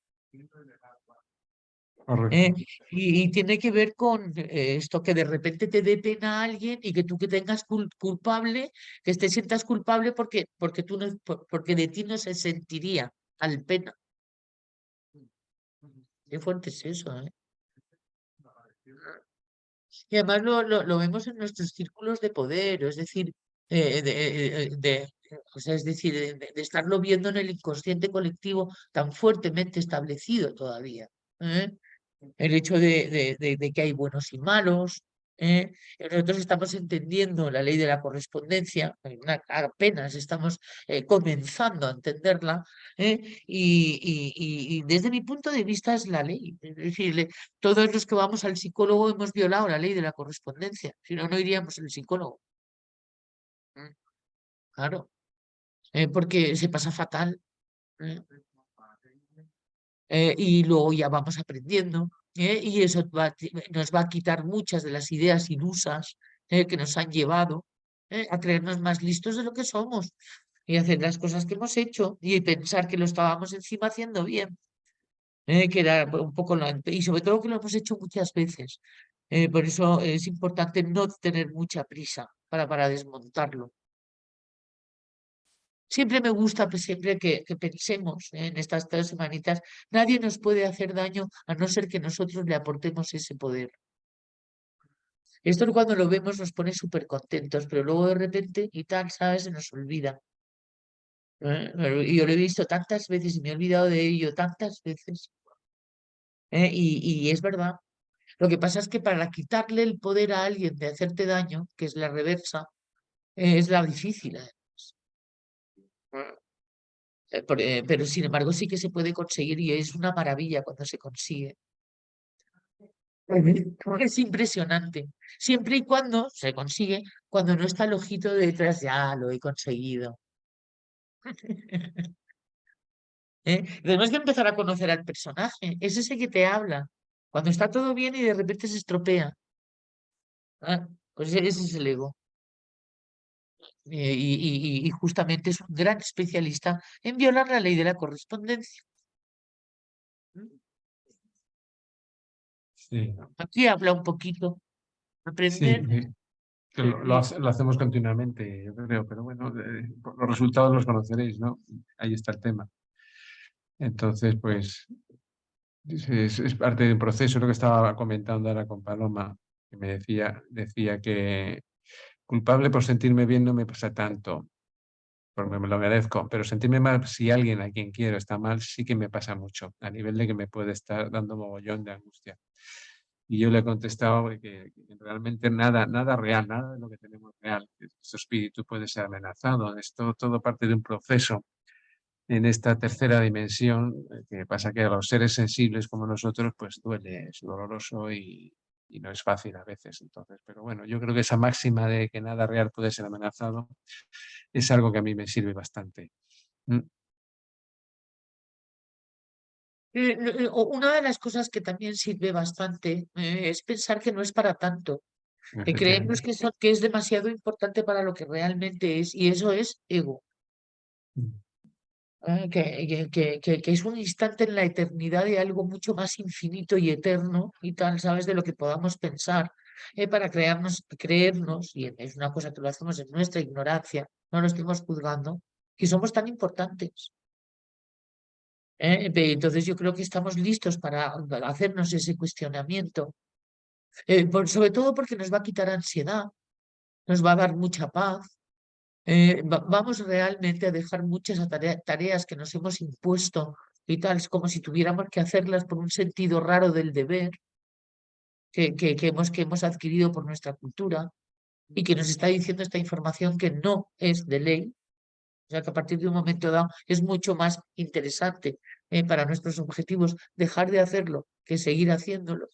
Correcto. Y tiene que ver con esto, que de repente te dé pena a alguien y que tú que tengas culpable, que te sientas culpable porque, tú no, porque de ti no se sentiría al pena. Qué fuerte es eso, ¿eh? Y además lo vemos en nuestros círculos de poder, es decir, o sea, es decir, de estarlo viendo en el inconsciente colectivo tan fuertemente establecido todavía. ¿Eh? El hecho de que hay buenos y malos. ¿Eh? Nosotros estamos entendiendo la ley de la correspondencia, apenas estamos comenzando a entenderla, ¿eh? Y desde mi punto de vista es la ley. Es decir, todos los que vamos al psicólogo hemos violado la ley de la correspondencia, si no, no iríamos al psicólogo. Claro, porque se pasa fatal. ¿Eh? Y luego ya vamos aprendiendo, y eso nos va a quitar muchas de las ideas ilusas que nos han llevado a creernos más listos de lo que somos y hacer las cosas que hemos hecho y pensar que lo estábamos encima haciendo bien, que era un poco y sobre todo que lo hemos hecho muchas veces. Por eso es importante no tener mucha prisa para desmontarlo. Siempre me gusta, pues, siempre que pensemos en estas 3 semanitas, nadie nos puede hacer daño a no ser que nosotros le aportemos ese poder. Esto cuando lo vemos nos pone súper contentos, pero luego de repente y tal, ¿sabes? Se nos olvida. Y yo lo he visto tantas veces y me he olvidado de ello tantas veces. Y es verdad. Lo que pasa es que para quitarle el poder a alguien de hacerte daño, que es la reversa, es la difícil. Pero sin embargo sí que se puede conseguir y es una maravilla cuando se consigue. Es impresionante. Siempre y cuando se consigue, cuando no está el ojito detrás, ya lo he conseguido. Tenemos que empezar a conocer al personaje. Es ese que te habla. Cuando está todo bien y de repente se estropea. Pues ese es el ego. Y justamente es un gran especialista en violar la ley de la correspondencia. Sí, Aquí habla un poquito. Aprender. sí, que lo hacemos continuamente, yo creo, pero bueno, los resultados los conoceréis, ¿no? Ahí está el tema. Entonces, pues, es parte de un proceso, lo que estaba comentando ahora con Paloma, que me decía que culpable por sentirme bien no me pasa tanto, porque me lo merezco, pero sentirme mal si alguien a quien quiero está mal, sí que me pasa mucho, a nivel de que me puede estar dando mogollón de angustia. Y yo le he contestado que realmente nada real, nada de lo que tenemos real, que nuestro espíritu puede ser amenazado, es todo parte de un proceso en esta tercera dimensión, que pasa que a los seres sensibles como nosotros, pues duele, es doloroso y no es fácil a veces. Entonces, pero bueno, yo creo que esa máxima de que nada real puede ser amenazado es algo que a mí me sirve bastante. Una de las cosas que también sirve bastante es pensar que no es para tanto, que creemos Efectivamente. que es demasiado importante para lo que realmente es, y eso es ego. Que es un instante en la eternidad de algo mucho más infinito y eterno y tal, ¿sabes? De lo que podamos pensar, para creernos, y es una cosa que lo hacemos en nuestra ignorancia, no lo estemos juzgando, que somos tan importantes. Entonces yo creo que estamos listos para hacernos ese cuestionamiento, sobre todo porque nos va a quitar ansiedad, nos va a dar mucha paz. Vamos realmente a dejar muchas tareas que nos hemos impuesto y tal, es como si tuviéramos que hacerlas por un sentido raro del deber que hemos adquirido por nuestra cultura y que nos está diciendo esta información que no es de ley. O sea que a partir de un momento dado es mucho más interesante para nuestros objetivos dejar de hacerlo que seguir haciéndolo.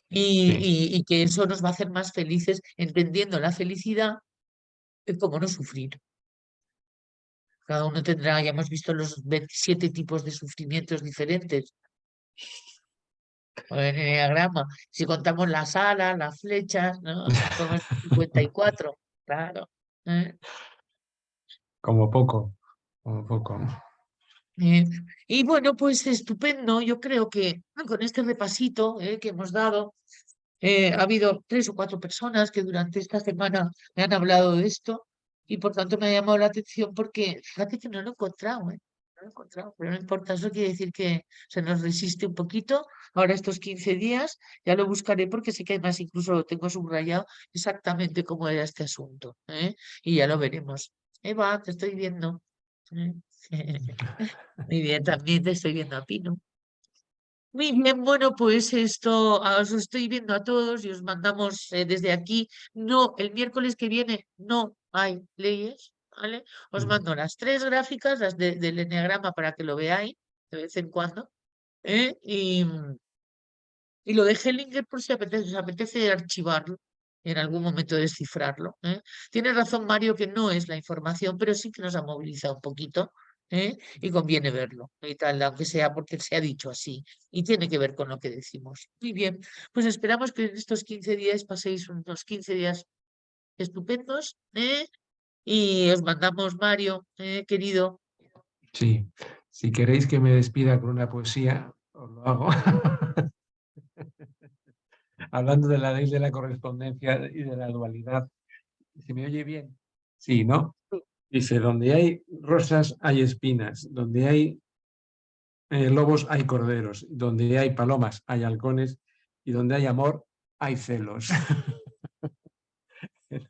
Y que eso nos va a hacer más felices, entendiendo la felicidad como no sufrir. Cada uno tendrá, ya hemos visto los 27 tipos de sufrimientos diferentes. o el enneagrama. Si contamos las alas, las flechas, ¿no? Podemos 54, claro. Como poco, como poco. Eh, y bueno, pues estupendo. Yo creo que con este repasito que hemos dado, ha habido 3 o 4 personas que durante esta semana me han hablado de esto y por tanto me ha llamado la atención porque fíjate que no lo he encontrado, no lo he encontrado, pero no importa, eso quiere decir que se nos resiste un poquito. Ahora estos 15 días ya lo buscaré porque sé que además incluso lo tengo subrayado exactamente cómo era este asunto, y ya lo veremos. Eva, te estoy viendo. ¿eh? Muy bien, también te estoy viendo a Pino. Muy bien, bueno, pues esto os estoy viendo a todos y os mandamos desde aquí. No, el miércoles que viene no hay leyes, ¿vale? Os mando las 3 gráficas, las del enneagrama para que lo veáis de vez en cuando. Y lo de Hellinger por si os apetece archivarlo en algún momento descifrarlo. Tiene razón Mario que no es la información, pero sí que nos ha movilizado un poquito. Y conviene verlo y tal, aunque sea porque se ha dicho así y tiene que ver con lo que decimos. Muy bien, pues esperamos que en estos 15 días paséis unos 15 días estupendos, y os mandamos, Mario, querido. Sí, si queréis que me despida con una poesía, os lo hago. Hablando de la ley de la correspondencia y de la dualidad. ¿Se me oye bien? Sí, ¿no? Dice, donde hay rosas hay espinas, donde hay lobos hay corderos, donde hay palomas hay halcones y donde hay amor hay celos.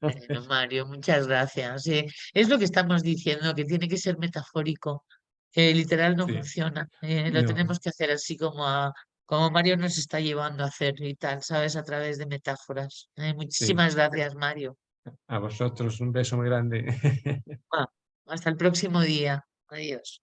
Bueno, Mario, muchas gracias. Es lo que estamos diciendo, que tiene que ser metafórico. Literal no Sí, funciona. Lo no, tenemos que hacer así como Mario nos está llevando a hacer y tal, ¿sabes? A través de metáforas. sí. Muchísimas gracias, Mario. A vosotros un beso muy grande. Hasta el próximo día. Adiós.